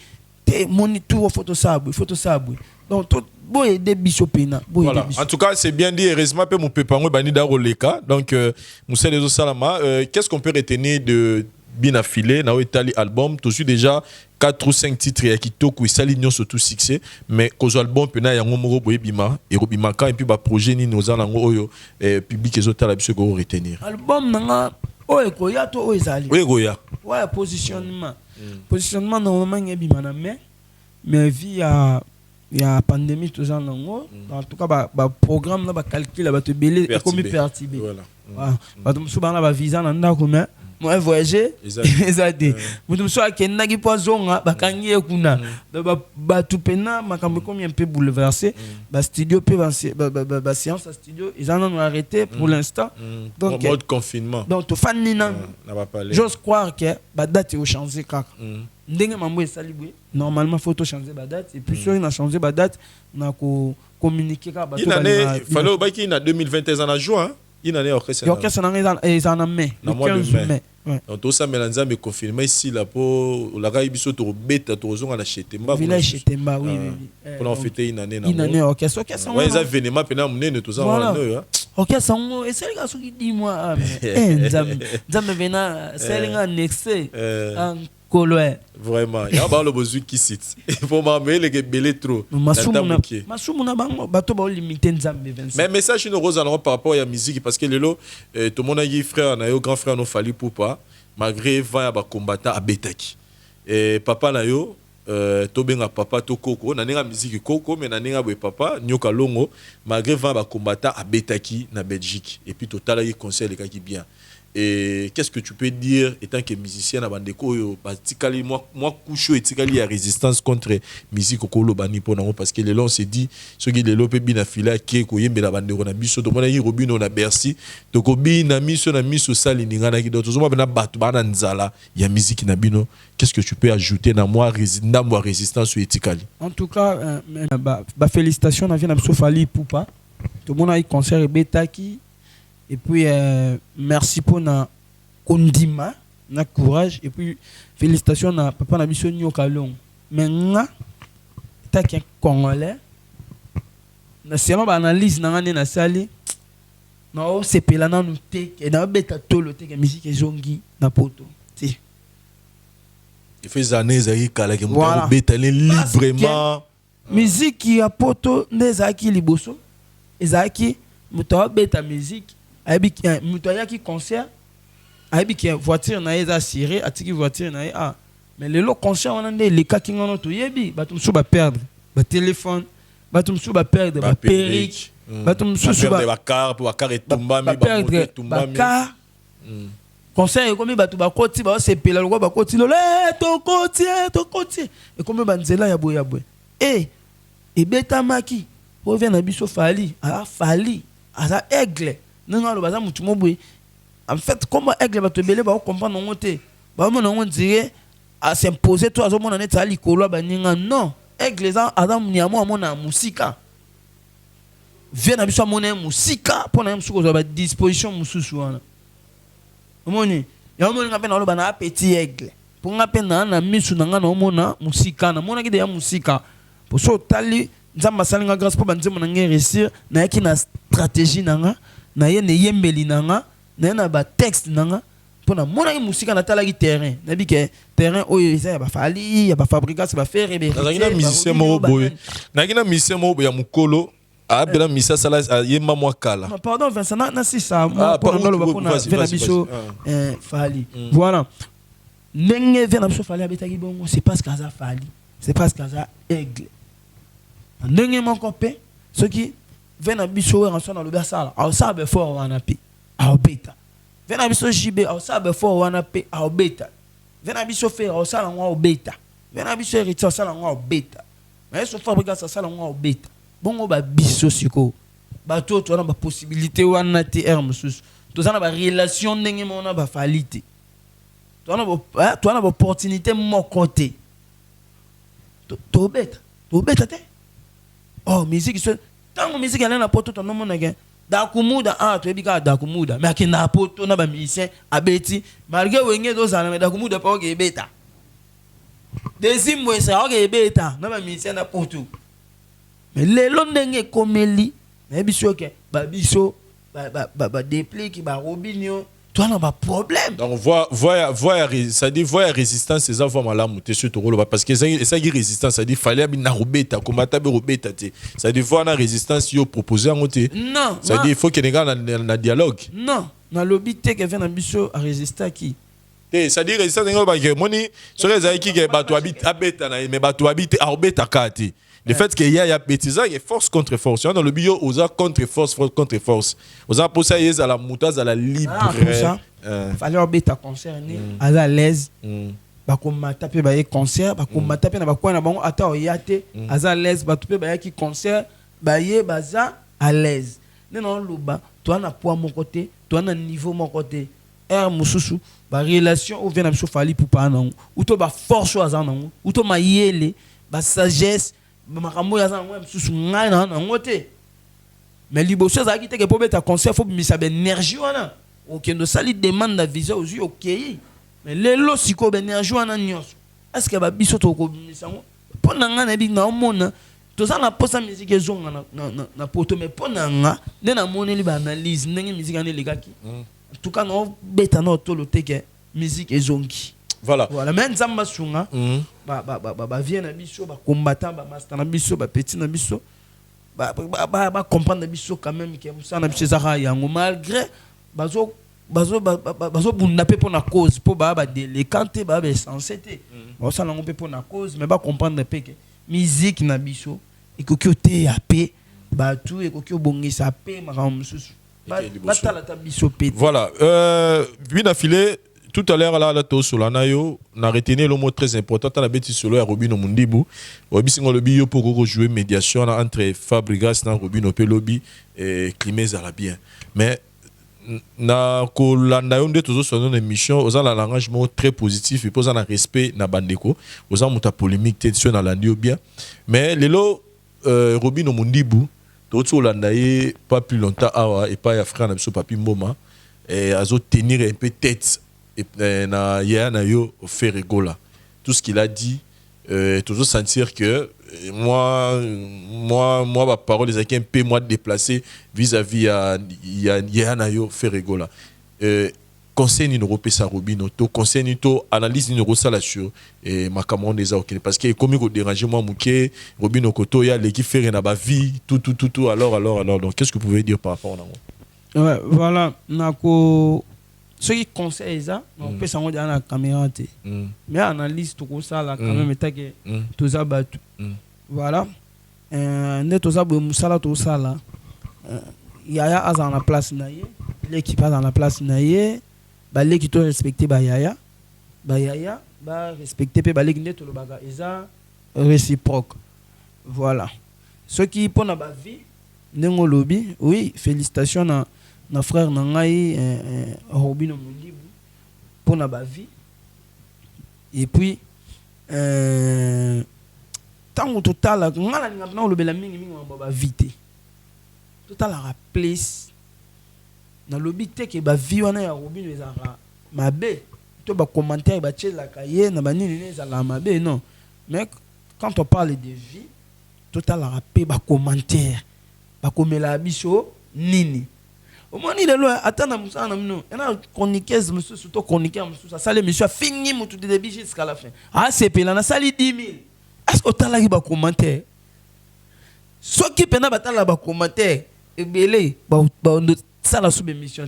Speaker 1: monitor photo sabou donc tout boy des bisopena
Speaker 2: voilà en tout cas c'est bien dit heureusement pe mon pepango bani da roleka donc Moussa les salama qu'est-ce qu'on peut retenir de Bina Filé na Itali album tu suis déjà 4 ou 5 titres qui toku salignon surtout succès mais cause album pena ya ngomoro boye bima et robima quand et puis ba projet ni nos alango oyo public ezotala biso ko retenir
Speaker 1: album nanga oyo ko ya to oyo zali
Speaker 2: oui goya
Speaker 1: ouais positionnement normalement ngebima na mais via ya pandémie tout ça nango en tout cas ba programme là ba calcul ba te belé comme perturbé voilà ba to musuba na ba visa na ndako mais moi voyager ezade mutu muso akendaki po azonga bakangi ye kuna batu pena makambo komi un peu bouleversé studio pe ba séance à studio ils en ont arrêté pour l'instant donc
Speaker 2: mode confinement
Speaker 1: donc to fanni na j'ose croire que date est changé kaka ndenge mambo esali bwe normalement faut to changer date et puis si on a changé date na ko communiquer ka bato
Speaker 2: il fallait baki na 2021 en juin il année
Speaker 1: orchestre en mai le 15 mai
Speaker 2: donc tout ça mélange mais confirmé ici là pour la gaï biso to beta to zonga na chetemba
Speaker 1: village chetemba oui
Speaker 2: pour en fêter une année
Speaker 1: orchestre
Speaker 2: ouais ça événement pena munene tout ça on
Speaker 1: orchestre ngo esali ka soki di moi nzambe vena selinga annexé Coloé.
Speaker 2: Vraiment, il y a le besoin qui cite. Pour m'amener les belé trop.
Speaker 1: Masumuna bango bato ba limiter nzambe 25.
Speaker 2: Mais message une rose alors par rapport à la musique parce que lelo tout le monde a dit frère na yo grand frère no fali poupa malgré va ba combattant à betaki. Et papa na yo to benga papa to koko na nenga musique koko mais na nenga boy papa nyoka longo malgré va ba combattant à betaki na Belgique et puis total y concert les gars qui bien. Et qu'est-ce que tu peux dire étant que musicien à bandeko yo batikali moi coucho etikali ya résistance contre musique okolo bani pona parce que les long se dit ce qui les lopé bina fila ke ko yembe la bandeko na biso to mona yi robino na Bercy to ko bina miso na miso sali ningana ki d'autres moi bana batu bana nzala ya musique na bino qu'est-ce que tu peux ajouter na moi résistance etikali
Speaker 1: en tout cas félicitations na vie na biso fali poupa to mona yi concert betaki. Et puis, merci pour na kondima, na courage. Et puis, félicitations à papa Nabiso Nyokalong. Mais nga, ta qui est congolais, na sema ba analyse na ngane na sali, na o sepela na nuté, et na beta tolo te que musique zongi na poto. Si.
Speaker 2: Il fait des années zaki kala que mo beta librement.
Speaker 1: Musique qui a poto ne zaki liboso, ezaki muto beta musique. Mutoya qui concert aibi qui voiture na eza siré atiki voiture na mais le concert on a les cas qui ngano to yebi batum sou ba perdre ba téléphone batum sou ba perdre ba perruque batum sou
Speaker 2: ba car pour car et tumbami
Speaker 1: ba moto tumbami car concert comme batu ba koti ba se pela lo ba koti lo to koti et comme ba nzela ya boya boy et beta maki revient na biso fali à aigle. Non, en fait, comment aigle va te belé, va comprendre non te. Va on dirait à s'imposer toi à mon année à l'icolo baninga non. Aigle ça adam niamo amona musika. Viens à mon musika pour na msuko za disposition mususu wana. Omoni, ya omoni ngapena olo bana petit aigle. Pour ngapena na misu nanga na omona musika na mona kide ya musika. Pour so tali nzamba salinga grâce pour banzemo na ngé réussir na yaki na stratégie nanga. Na ye ne yembeli nanga na ba texte nanga pona mona ki musika na tala ki terrain na bi ke terrain oyo isa ya ba fali ya ba fabrication ba faire be
Speaker 2: na musicien mo boy na kina musicien mo ya mukolo a bela musicien sala yemba mo kala
Speaker 1: pardon Vincent na si ça pona lo ba pona vena biso fali voilà nenge vena biso fali abetaki bongo c'est parce qu'aza fali c'est parce qu'aza aigle nenge mon copain ce qui vena biso en sona lo basala au sabe fort wana pe au beta vena biso jibe au sabe fort wana pe au beta vena biso faire au sala ngwa au beta vena biso héritier au sala ngwa au beta mais so fabrica ça sala ngwa au beta bongo ba biso siko ba to na ba possibilité wana te mususu to sana ba relation ndenge mona ba falite to na ba opportunité mo côté to beta te oh musique so tant musique elle na poto to no mona gen dakumuda to ebika dakumuda mais akina poto na ba musicien abeti malgré wenge do sana mais dakumuda pa oke beta deuxième ça oke beta na ba musicien na poto mais lelo ndenge komeli na biso ke ba biso ba déplique ba robinio toi na ba problème
Speaker 2: donc ça dit voya résistance ces enfants malamu te sur toro parce que ça qui résistance ça dit fallait na robeta combattre be robeta te ça dit voya na résistance yo proposer en te
Speaker 1: non
Speaker 2: ça dit il faut que les gars na dialogue
Speaker 1: non na lobby te que vient na biso à résister qui
Speaker 2: te ça dit résistance ngo ba que moni so les aiki que ba to habite abeta na mais ba to habite a robeta kati Le fait qu'il y a bêtise, il y a force contre force. Dans le bio, on a contre force, force contre force. On a pour ça, il y a la moutaz à la libre.
Speaker 1: Pour ça, il fallait avoir un concert, à l'aise. Bakoma tapé ba concert, bakoma tapé na bakwa na bango ata oyate, à l'aise, ba tupé ba ki concert, ba ye baza à l'aise. Non loba, toi na poids mon côté, toi na niveau mon côté. Mususu, ba relation ou vient na biso fali pour pas non. Ou to ba force ou azan non. Ou to ma yele, ba sagesse, ba makambo ya zan mususu ngai na ngote. Mais liboso za ki te ke po beta concert faut mi sa énergie wana. OK, no sali demande la visa aux yeux OK. Mais les lots si ko énergie wana nyonso. Est-ce que ba biso to ko mi sango? Po na nga na bi na mona. To ça na posa musique ezonga na poto mais po na nga na moneli ba analyse ndenge musique ane legaki. En tout cas, nous avons tout le temps musique et zongi.
Speaker 2: Voilà.
Speaker 1: Voilà. Mais nous avons sunga, vient na biso, combattant, master na biso, petit na biso, comprendre na biso quand même que ça na biso zara yango malgré bazo bundape pour na cause pour ba délicanté ba sensibilité. Bon ça na pour na cause mais ba comprendre pe que musique na biso et que te ya pe ba tout et que bongisa pe makambo mususu.
Speaker 2: Voilà. Bien affilé. Tout à l'heure, là, on a retenu le mot très important. On a bêti sur le Robino Mundibu. Robino lobby pour jouer médiation entre Fabregas, Robino Pelobi et Climé Zarabien. Mais na kolanda de toujours sur une émission, aux un arrangement très positif et posant un respect na bandeko, aux un muta polémique tension na landio bien. Mais les lots Robino Mundibu d'autres Hollandais pas plus longtemps et pas frère n'abso papi Mboma et azo tenir un peu tête et na yo fait rigola tout ce qu'il a dit toujours sentir que moi ma parole les un peu moi déplacé vis-à-vis ya na yo fait rigola conseil ni européen sa Robino to conseil ni to analyse ni rosala sur et ma camarade des ok parce que comme il déranger moi mouké Robino koto ya l'équipe faire na ba vie tout alors donc qu'est-ce que vous pouvez dire par rapport à moi?
Speaker 1: Ouais voilà nako ce qui conseille ça on peut s'en dire na caméra té mais analyse tout ça là quand même état que tout ça batu voilà ne tout ça bo musala tout ça là yaya a dans la place naie l'équipe a dans la place naie balé qui to respecter yaya ba respecter pe balé qui ne to le baga eza réciproque voilà ce qui pour na ba vie ndengo lobby oui félicitations na frère na ngai Robino Mundibu pour na ba vie et puis tant total ngala ngapna lobela mingi ba vite total a place na lobby te ke ba vie wana ya Robino ezara mabe to ba commentaire ba tchela kaye na ba nini ezala mabe non mais quand on parle de vie total a rappelé ba commentaire ba komela biso nini au moins il est là attends musana mno na chroniqueuse monsieur surtout chroniqueur monsieur ça sale monsieur fini mutu de début jusqu'à la fin ah c'est pela na sali 10 000 est-ce que total a ba commentaire ce qui pena ba tala ba commentaire et belé ba ça la sous émission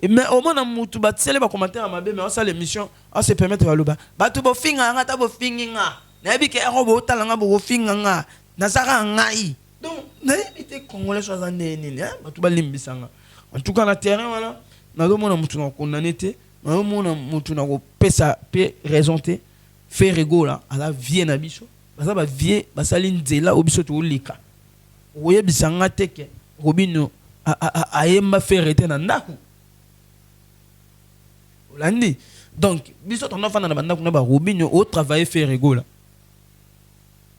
Speaker 1: et mais au moins mutu ba tsele ba commentaire mabe mais ça l'émission on se permettre ba loba ba to bo finga nga ta bo finga na bi ke robo tala nga bo finga nga na saka ngai donc na éviter congolais chose en nini hein ba to ba limbisanga en tout cas na terrain voilà na do mona mutu na condamné te na mona mutu na ko pesa pe raison te faire rigola à la vie na biso ba ba vie ba sali nzela obiso to lika oye bisanga teke Robino ayemba faire été na ndaku olandi donc biso ton enfant na ndaku na ba Robino au travailler faire rigola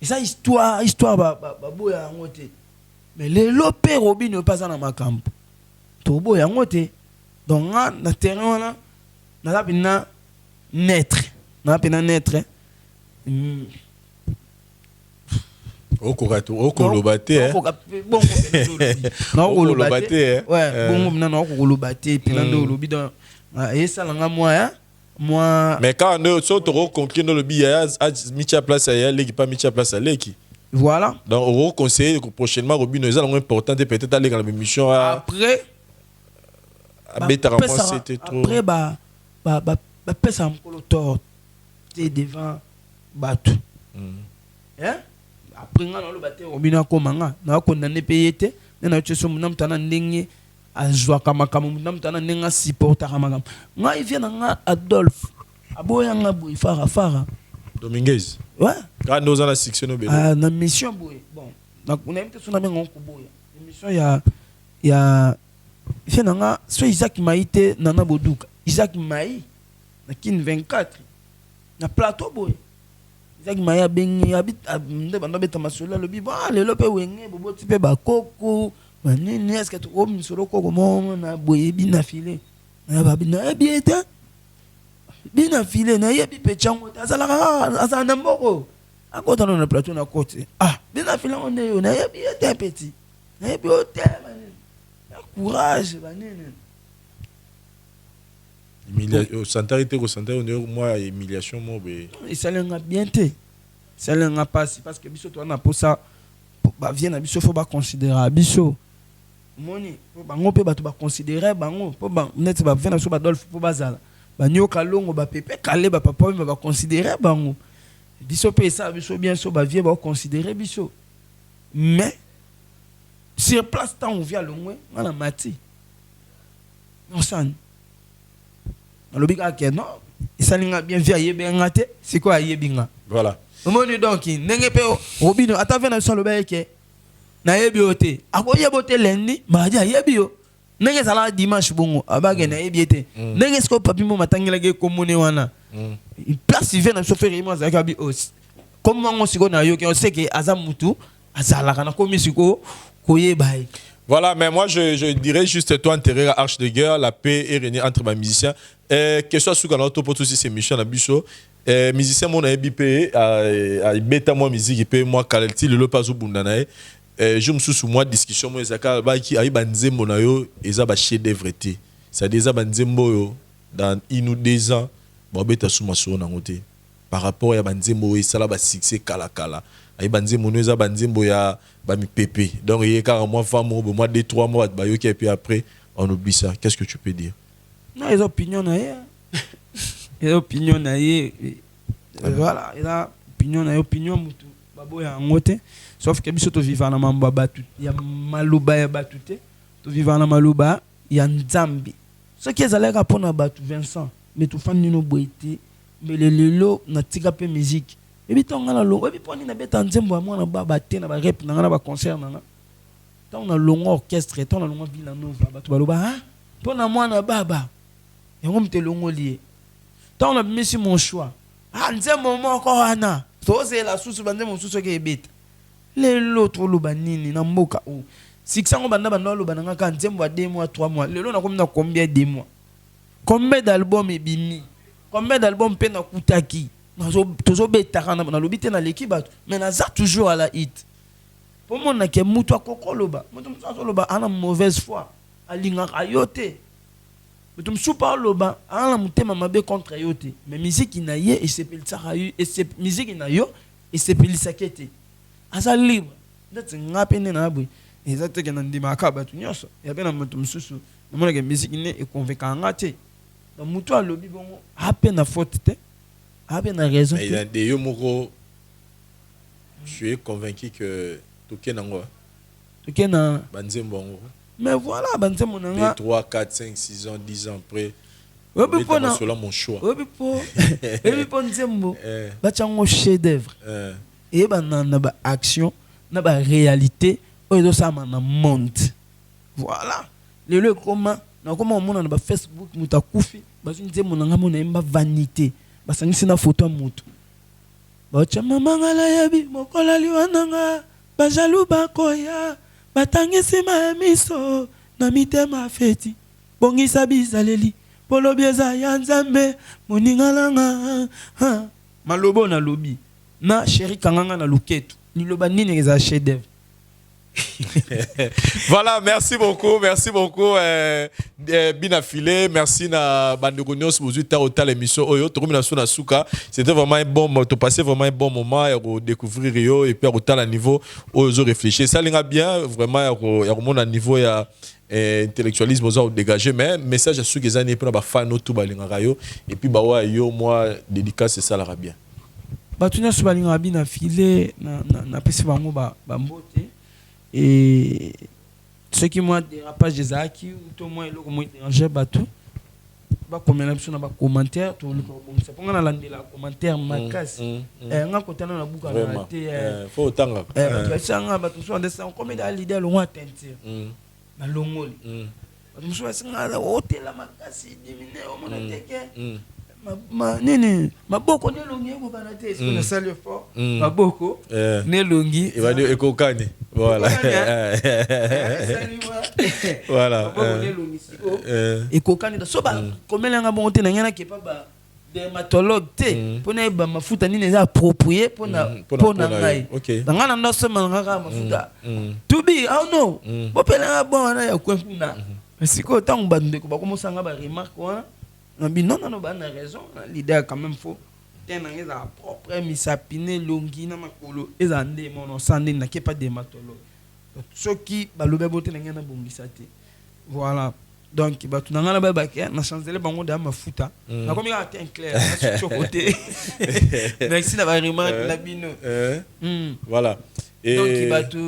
Speaker 1: et ça histoire ba boya ngote mais les lopé Robino pas na makambo to boya ngote donc na terrain là na la bina naître
Speaker 2: Okolobate hein.
Speaker 1: Non okolobate ouais bon non okolobate pilando lobi dans et ça langa moi
Speaker 2: mais quand on sont trop compris dans le billet a mis à place à l'équipe pas mis à place à l'équipe
Speaker 1: voilà
Speaker 2: donc on conseille prochainement Robino ça important peut-être aller dans la mission
Speaker 1: après
Speaker 2: bêta c'était trop
Speaker 1: après ba pesa mkolo tort t'es devant batu hein après nga na lo baté obina ko manga na condamné payé té na tu so munam tana ndenge azwa kama munam tana ndenge supporter kama nga il vient nga Adolphe aboya nga boy fara
Speaker 2: Dominguez
Speaker 1: ouais
Speaker 2: quand nous en a sectionné bébé
Speaker 1: na mission boy bon na invité so na bengo ko boya mission ya vient nga so Isaac Maïté nana boduka Isaac Maï na kin 24 na plateau boy Isaac Maï bengi habite nde banda beta masolo le bi ba le lope wenge bobo tipe ba koko nini est-ce que tu ko misolo koko mo na boye bi na filé na ba bi na bieta bi na filé na yebi pechango azala na mboko akota na plateau na côté bi na filé on est na yebi était petit na yebi hôtel courage banene
Speaker 2: humiliation santarité ko santarité on est moi humiliation mo be
Speaker 1: et ça lenga bien té ça lenga passe parce que biso to na pour ça ba vient na biso faut ba considérer biso moni po bango pe bato ba considérer bango po ba net ba vient na so ba Adolphe po bazala ba nyoka longo ba pepe kale ba papa ba considérer bango biso pe ça biso bien so ba vie ba considérer biso mais sur place tant on vient loin on a mati non ça alobika ke non isalinga bien via yebenga te c'est quoi yebinga
Speaker 2: voilà
Speaker 1: omoni donc ndenge pe obino atave na so lobeka ke na yebi ote akoye bote lendi ma dia yebi yo ndenge sala dimanche bongo abage na yebi ete ndenge sko papi mo matangela ke komone wana place vient na so faire mo za ka bi os comme on siko na yo ke on sait que azamutu azala kana komi siko koye bai.
Speaker 2: Voilà, mais moi je dirais juste toi enterrer à Arche de Guerre, la paix et régner entre les musiciens. Que soit sous canal pour tous ces missions à Bicho. Musicien mon ABP à bêta moi musique et puis moi Kalelti le pas au bundanae. Je me sous moi discussion moi Zaka ba qui ayi banzembo na yo eza ba chef d'œuvre té. Ça déjà banzembo yo dans 1 ou 2 ans ba bêta sous maso na ngote. Par rapport à banzembo et ça là ba succès kala. Ayi banzembo no eza banzembo ya ba mi pépé. Donc il y a carrément femme au mois 2-3 mois ba yo qui et puis après on oublie ça. Qu'est-ce que tu peux dire?
Speaker 1: Non, les opinions na ye. Les opinions na ye. Voilà, il a opinion mutu babo ya ngote. Sauf que biso to vivant na mamba batu. Ya maluba ya batute. To vivant na maluba ya nzambi. Ce qui est allé répondre à batu Vincent, mais tout fan ni no boité, mais le lelo na tika pe musique. Et puis ton na longo, et puis poni na beta nzembo ya mwana baba te na ba rap na ba concert na. Ton na longo orchestre, ton na longo Villa Nova batu baloba hein? Pona mwana baba. Et on me te longo lié. Tant on a mis sur mon choix. Nzembo moko wana. Tose la sous bande mon sous ke bête. Les l'autre lubanini na mboka o. Siksango banda banda lubananga ka nzembo a 2 mois 3 mois. Lelo na komna combien 2 mois. Combien d'albums ebimi? Combien d'albums pe na kutaki? Tozo beta kana na lobité na l'équipe mais na za toujours à la hit. Pour mon na ke mutu akokoloba. Mutu akoloba ana mauvaise foi. Alinga ayote. Mais tu me soupas le bas, à la montée m'a bé contre yote. Mais musique il n'a yé et c'est pile ça et c'est musique il n'a yo et c'est pile ça qui était. À ça libre. D'être un peine na boui. Et ça te gagne des macabres tu nyos. Et bien on me soucie. Mais moi la musique il est convaincant ngate. Donc mutu a lobby bon à peine à faute te. À peine à raison.
Speaker 2: Mais il a des yomoro. Je suis convaincu que tout est nango.
Speaker 1: Tout est na.
Speaker 2: Banzembo.
Speaker 1: Mais voilà, ben c'est mon nom.
Speaker 2: 3, 4, 5, 6 ans, 10 ans après.
Speaker 1: Oui, mais
Speaker 2: c'est mon choix.
Speaker 1: Oui, mais pour Nzembo, c'est un chef d'œuvre. Et ben na ba action, na ba réalité, et ça na monde. Voilà. Le comment, na comment on na ba Facebook muta kufi, ba Nzembo na ngamo na vanité. Ba sangisi na photo mutu. Ba chama mangala yabi mokola liwananga, ba jalou ba koya. Batangisi ma miso na mitema feti bongisa bizaleli polo bieza ya nzambe moningalanga malobo na lobi na chéri kanganga na luketu niloba nini eza chef d'œuvre.
Speaker 2: Voilà, merci beaucoup Binafilé, merci na bandegonios mozuita au tal émission oyo tokomina suna suka. C'était vraiment un bon moment, passé vraiment un bon moment et découvrir yo et puis au tal niveau oyo réfléchir. Ça linga bien vraiment ya mon niveau ya intellectualisme ozo dégager mais message à ceux qui zani pour ba fan tout ba linga yo et puis ba wa yo moi dédicace c'est ça la bien.
Speaker 1: bato nyonso balingaka bino afile napesi bango bambote et soki mwa dérapage ezalaki to mwa eloko mo étranger bato bakomela biso na bacommentaire toluka kobongisa mpo nga nalandela commentaire makasi nga kotana na buka na te
Speaker 2: fo otangaka
Speaker 1: bato basanga bato mosusu bandesa komeda alide alongwa teinture balongoli bato mosusu basinga otela makasi dimine omona teke nini maboko nelongi ekokana te eske nasali effort maboko nelongi
Speaker 2: ekokani voilà voilà
Speaker 1: maboko nelongi siko ekokani so bakomelanga bongo te na ngai nakepa dermatologue te mpona yeba mafuta nini eza approprié mpona ngai na ngai na ndosomana kaka mafuta tubi no bopelanga bon wana ya kwekuna sikoyo ntango bandeko bakomosanga baremarque wana non, on a raison. L'idée quand même faux. T'es dans les propre misapine longi na makolo. Les andés mon sandé n'a pas de dermatologue. Ce qui balobé boté n'a pas bongisate. Voilà. Donc bah tu n'as pas la baquet. Na changé les bangos de ma futa. Na comme il a été clair. Sur côté. Merci d'avoir remarqué la bino.
Speaker 2: Voilà.
Speaker 1: Donc bah tu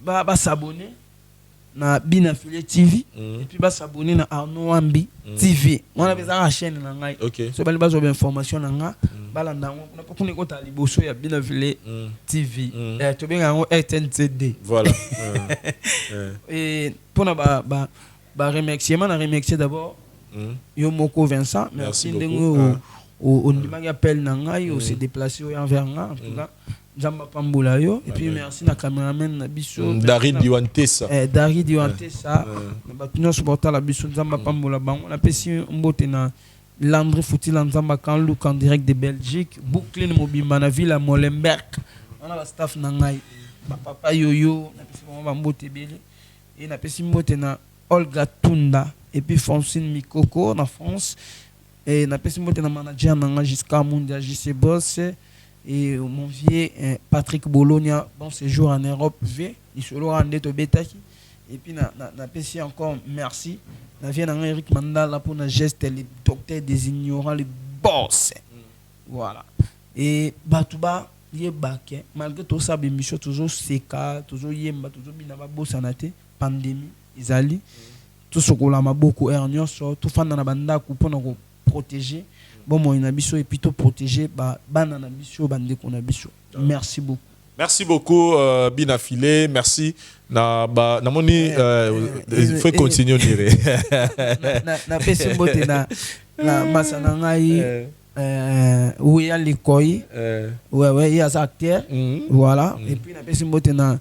Speaker 1: bah s'abonner na Bina Affilié TV et puis ba s'abonner na Arnaud Wambi TV. On a besoin de la chaîne na ngai. So bali bazo information na nga balanda ngo na pokuni ko ta liboso ya Bina Affilié TV. To benga ngo RTNZD. Voilà. Et pour na ba remerciement na remercier d'abord yo moko Vincent, merci ndengo au ndimaki appel na ngai au se déplacer envers nga en tout cas. Nzamba Pamboula yo et puis merci na cameraman na biso
Speaker 2: Dari Diwantesa
Speaker 1: Dari Diwantesa na batino supporter la biso Nzamba Pamboula bango na pesi mbote na Landry Foutila Nzamba kan look en direct de Belgique Brooklyn Mobimba na Villa Molenbeek on a la staff na ngai papa yoyo na pesi mbote belé et na pesi mbote na Olga Tunda et puis Francine Mikoko na France et na pesi mbote na manager na ngai jusqu'à Mundia JC Boss et mon vieux Patrick Bologna, bon séjour en Europe V, il se l'a rendu au Betaki. Et puis na PC encore merci. Na vient Eric Mandala pour na geste les docteurs des ignorants les boss. Voilà. Et Batouba yé baké malgré tout ça bémission toujours seka, toujours yemba, toujours bina ba boss anate pandémie izali. Tout ce qu'on a beaucoup hernion so tout fan na banda ku pour nous protéger. Bon moi na biso et plutôt protéger bana na biso bande ko na biso. Merci beaucoup.
Speaker 2: Merci beaucoup Bina Affilié, merci na moni il faut continuer dire.
Speaker 1: Na pesi mbote na masana ngai oui à l'école. Ouais il y a ça acteur. Voilà et puis na pesi mbote na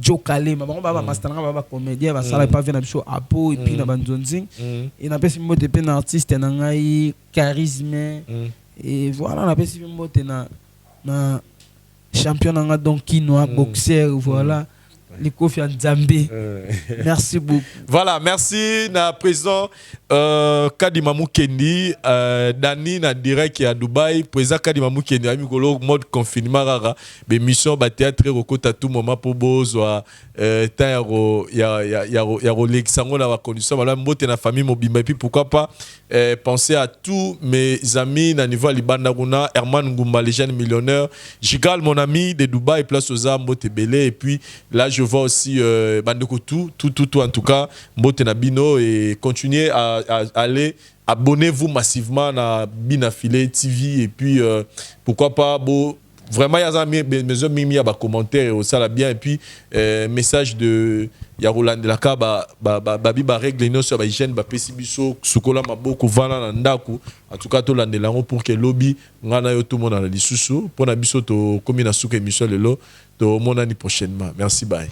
Speaker 1: Joe Kalema bango baba master nga baba comédien ba sala pas venir na biso apo et puis na banzonzing et na pesi mbote pe na artiste na ngai charisme et voilà na pesi mbote na champion nga donc kinois boxeur voilà les Kofi Nzambe. Merci beaucoup.
Speaker 2: Voilà, merci na président Kadima Mukendi Dani na direct à Dubaï, président Kadima Mukendi ami golo mode confinement rara be mission ba théâtre rekota tout moment pour bozwa tairo ya Rolex sango na ba condition bala mbote na famille mobimba et puis pourquoi pas penser à tous mes amis na niveau Libanda Runa Herman Ngumba les jeunes millionnaires Jigal mon ami de Dubaï place aux armes mbote belé et puis là je vois aussi Bandeko tout en tout cas mbote na bino et continuez à aller abonnez-vous massivement à Bina Affilié TV et puis pourquoi pas vraiment il y a mes mimi à commentaires et ça la bien et puis message de ya Roland de la ka babi ba règle no sur ba hygiène ba pesibiso sukola maboko vana na ndaku en tout cas to landela ngo pour que lobby ngana yo tout monde na lisusu pour na biso to komi na suka émission lelo to monani prochainement merci bye.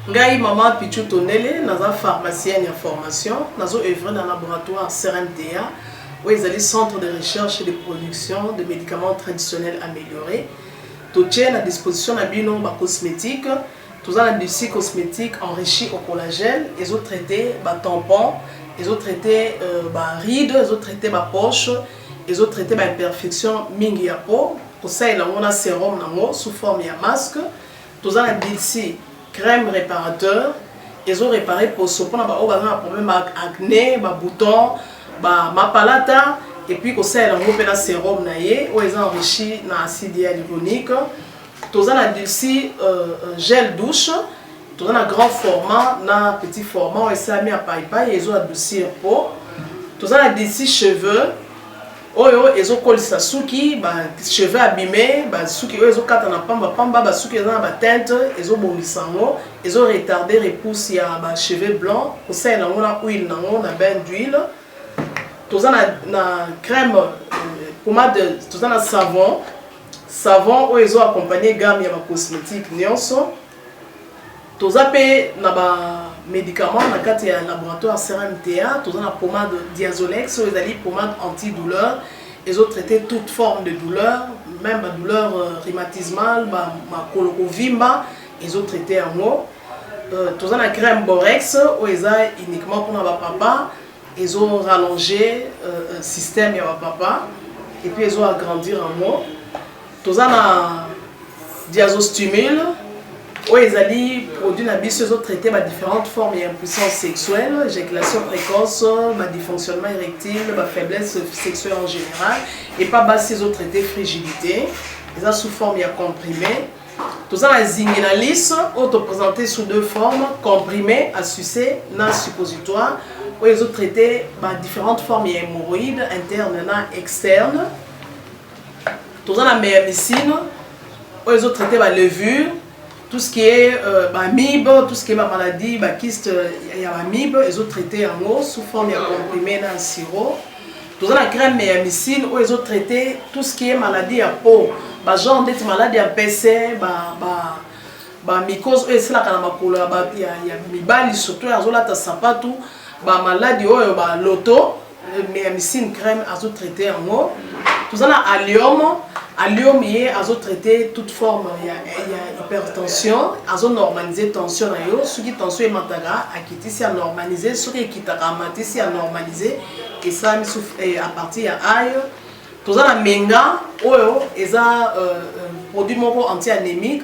Speaker 3: Ngai Maman Pichu Tonele, naza pharmacienne en formation, nazo œuvre dans le laboratoire CRMTA, où ils ont centre de recherche et de production de médicaments traditionnels améliorés. Tout est à disposition de bino ba cosmétiques, tout ça l'industrie cosmétique enrichie au collagène, ils ont traité ba tampons, ils ont traité ba rides, ils ont traité ba poche, ils ont traité ba imperfection mingi ya peau, pour ça il a un sérum nango sous forme de masque, tout ça l'industrie crème réparateur, ils ont réparé pour ce qu'on a un problème avec acné, boutons, mapalata, et puis qu'on sait un sérum naïe, où ils ont enrichi dans l'acide hyaluronique. Tous un adulci gel douche, tous un grand format, un petit format, et ça a mis à paille, ils ont adouci un pot. Tous un adulci cheveux. Ils ont collé sa souki, cheveux abîmés, souki ils ont quatre pamba, souki ils ont ba teinte, ils ont bomisango, ils ont retardé repousse ya cheveux blancs, pour ça ils ont huile nango na bain d'huile. Tous na crème pommade, tous na savon où ils ont accompagné gamme ya cosmétique nyonso. Tous pe na ba médicaments dans le cadre du laboratoire CRMTA, tous la pommade Diazolex, ils ont pommade antidouleur, ils ont traité toute forme de douleur, même la douleur rhumatismale, ma colorovimba, ils ont traité en haut. Tous la crème Borex, où ils ont uniquement pour notre papa, ils ont rallongé le système de papa, et puis ils ont agrandi en haut. Tous la Diazostimule, où ils ont produit ils ont traité différentes formes d'impuissance sexuelle, éjaculation précoce, dysfonctionnement érectile, faiblesse sexuelle en général, et pas ils ont traité frigidité, ils ont sous forme comprimée. Tout ça, la zinguinalis, présenté sous deux formes, comprimé à sucer, non suppositoire, où ils ont traité différentes formes d'hémorroïdes internes et externes. Tout ça, la méamycine, où ils ont traité la levure. Tout ce qui est MIB, tout ce qui est maladie, kyste, il y a MIB, ils ont traité en eau sous forme de comprimé dans le sirop. Tout ça, la crème méamycine, où ils ont traité tout ce qui est maladie à peau. Genre d'être maladie à PC, mycose, et c'est là qu'il y a mibali, surtout, ils ont là, sapatou, maladie, l'auto, méamycine crème, ils ont traité en eau. Tout ça, la allium. Allium, ils ont traité toute forme d'hypertension, ils ont normalisé la tension. Ceux qui tension est mataga, à normaliser, ceux qui quittent à normaliser, et ça à partir de aïe. Tout ça, la menga, ils ont produit anti-anémique,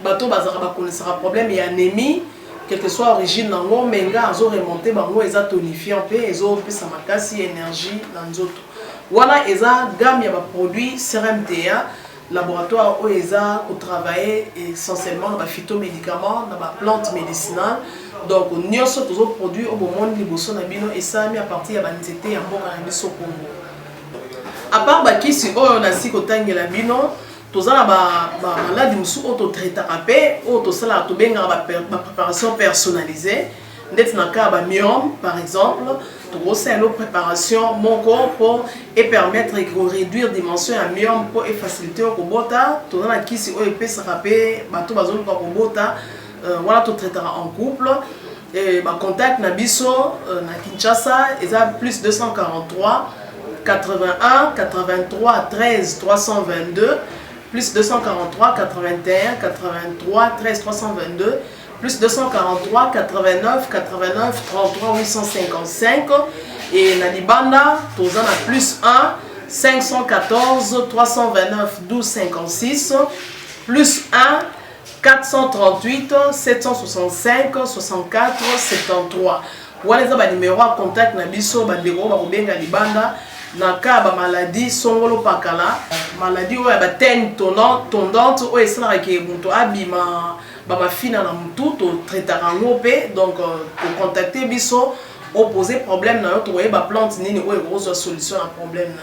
Speaker 3: bateau connaissera problème et anémie, quelle que soit l'origine, menga, ils ont remonté, ils ont tonifié un peu, ils ont plus de énergie dans les autres. Voilà, ils ont gamme de produits CRMTA, laboratoire où ils ont travaillé essentiellement dans les phytomédicaments, dans les plantes médicinales. Donc, nous avons tous les produits au moment de et ça a mis à partir de l'anxiété et de Congo. À part qui si on a si côté de la bino, tous les maladies qui sont auto-traités, tous les préparation personnalisée. Dans le cas de myome, par exemple, c'est une préparation mon corps pour permettre de réduire la dimension de myome pour faciliter le robota. Tout le monde qui s'est rappeler, voilà tout traitera en couple. Et contact Nabiso, na Kinshasa, ils ont plus 243 81 83 13 322, plus 243 81 83 13 322. Plus 243 89 89 33 855 et Nalibanda, tous en a plus 1 514 329 12 56 plus 1 438 765 64 73. Voilà les numéros à contact na biso bandeko ba kobenga libanda na ka ba maladie songolo pakala maladie oya ba teigne tondante oyo esalaka ke moto abima bafina na mutu to traitaka ngo pe donc pour contacter biso opposer problème na yo to ba plante nini oyo kozwa solution na problème na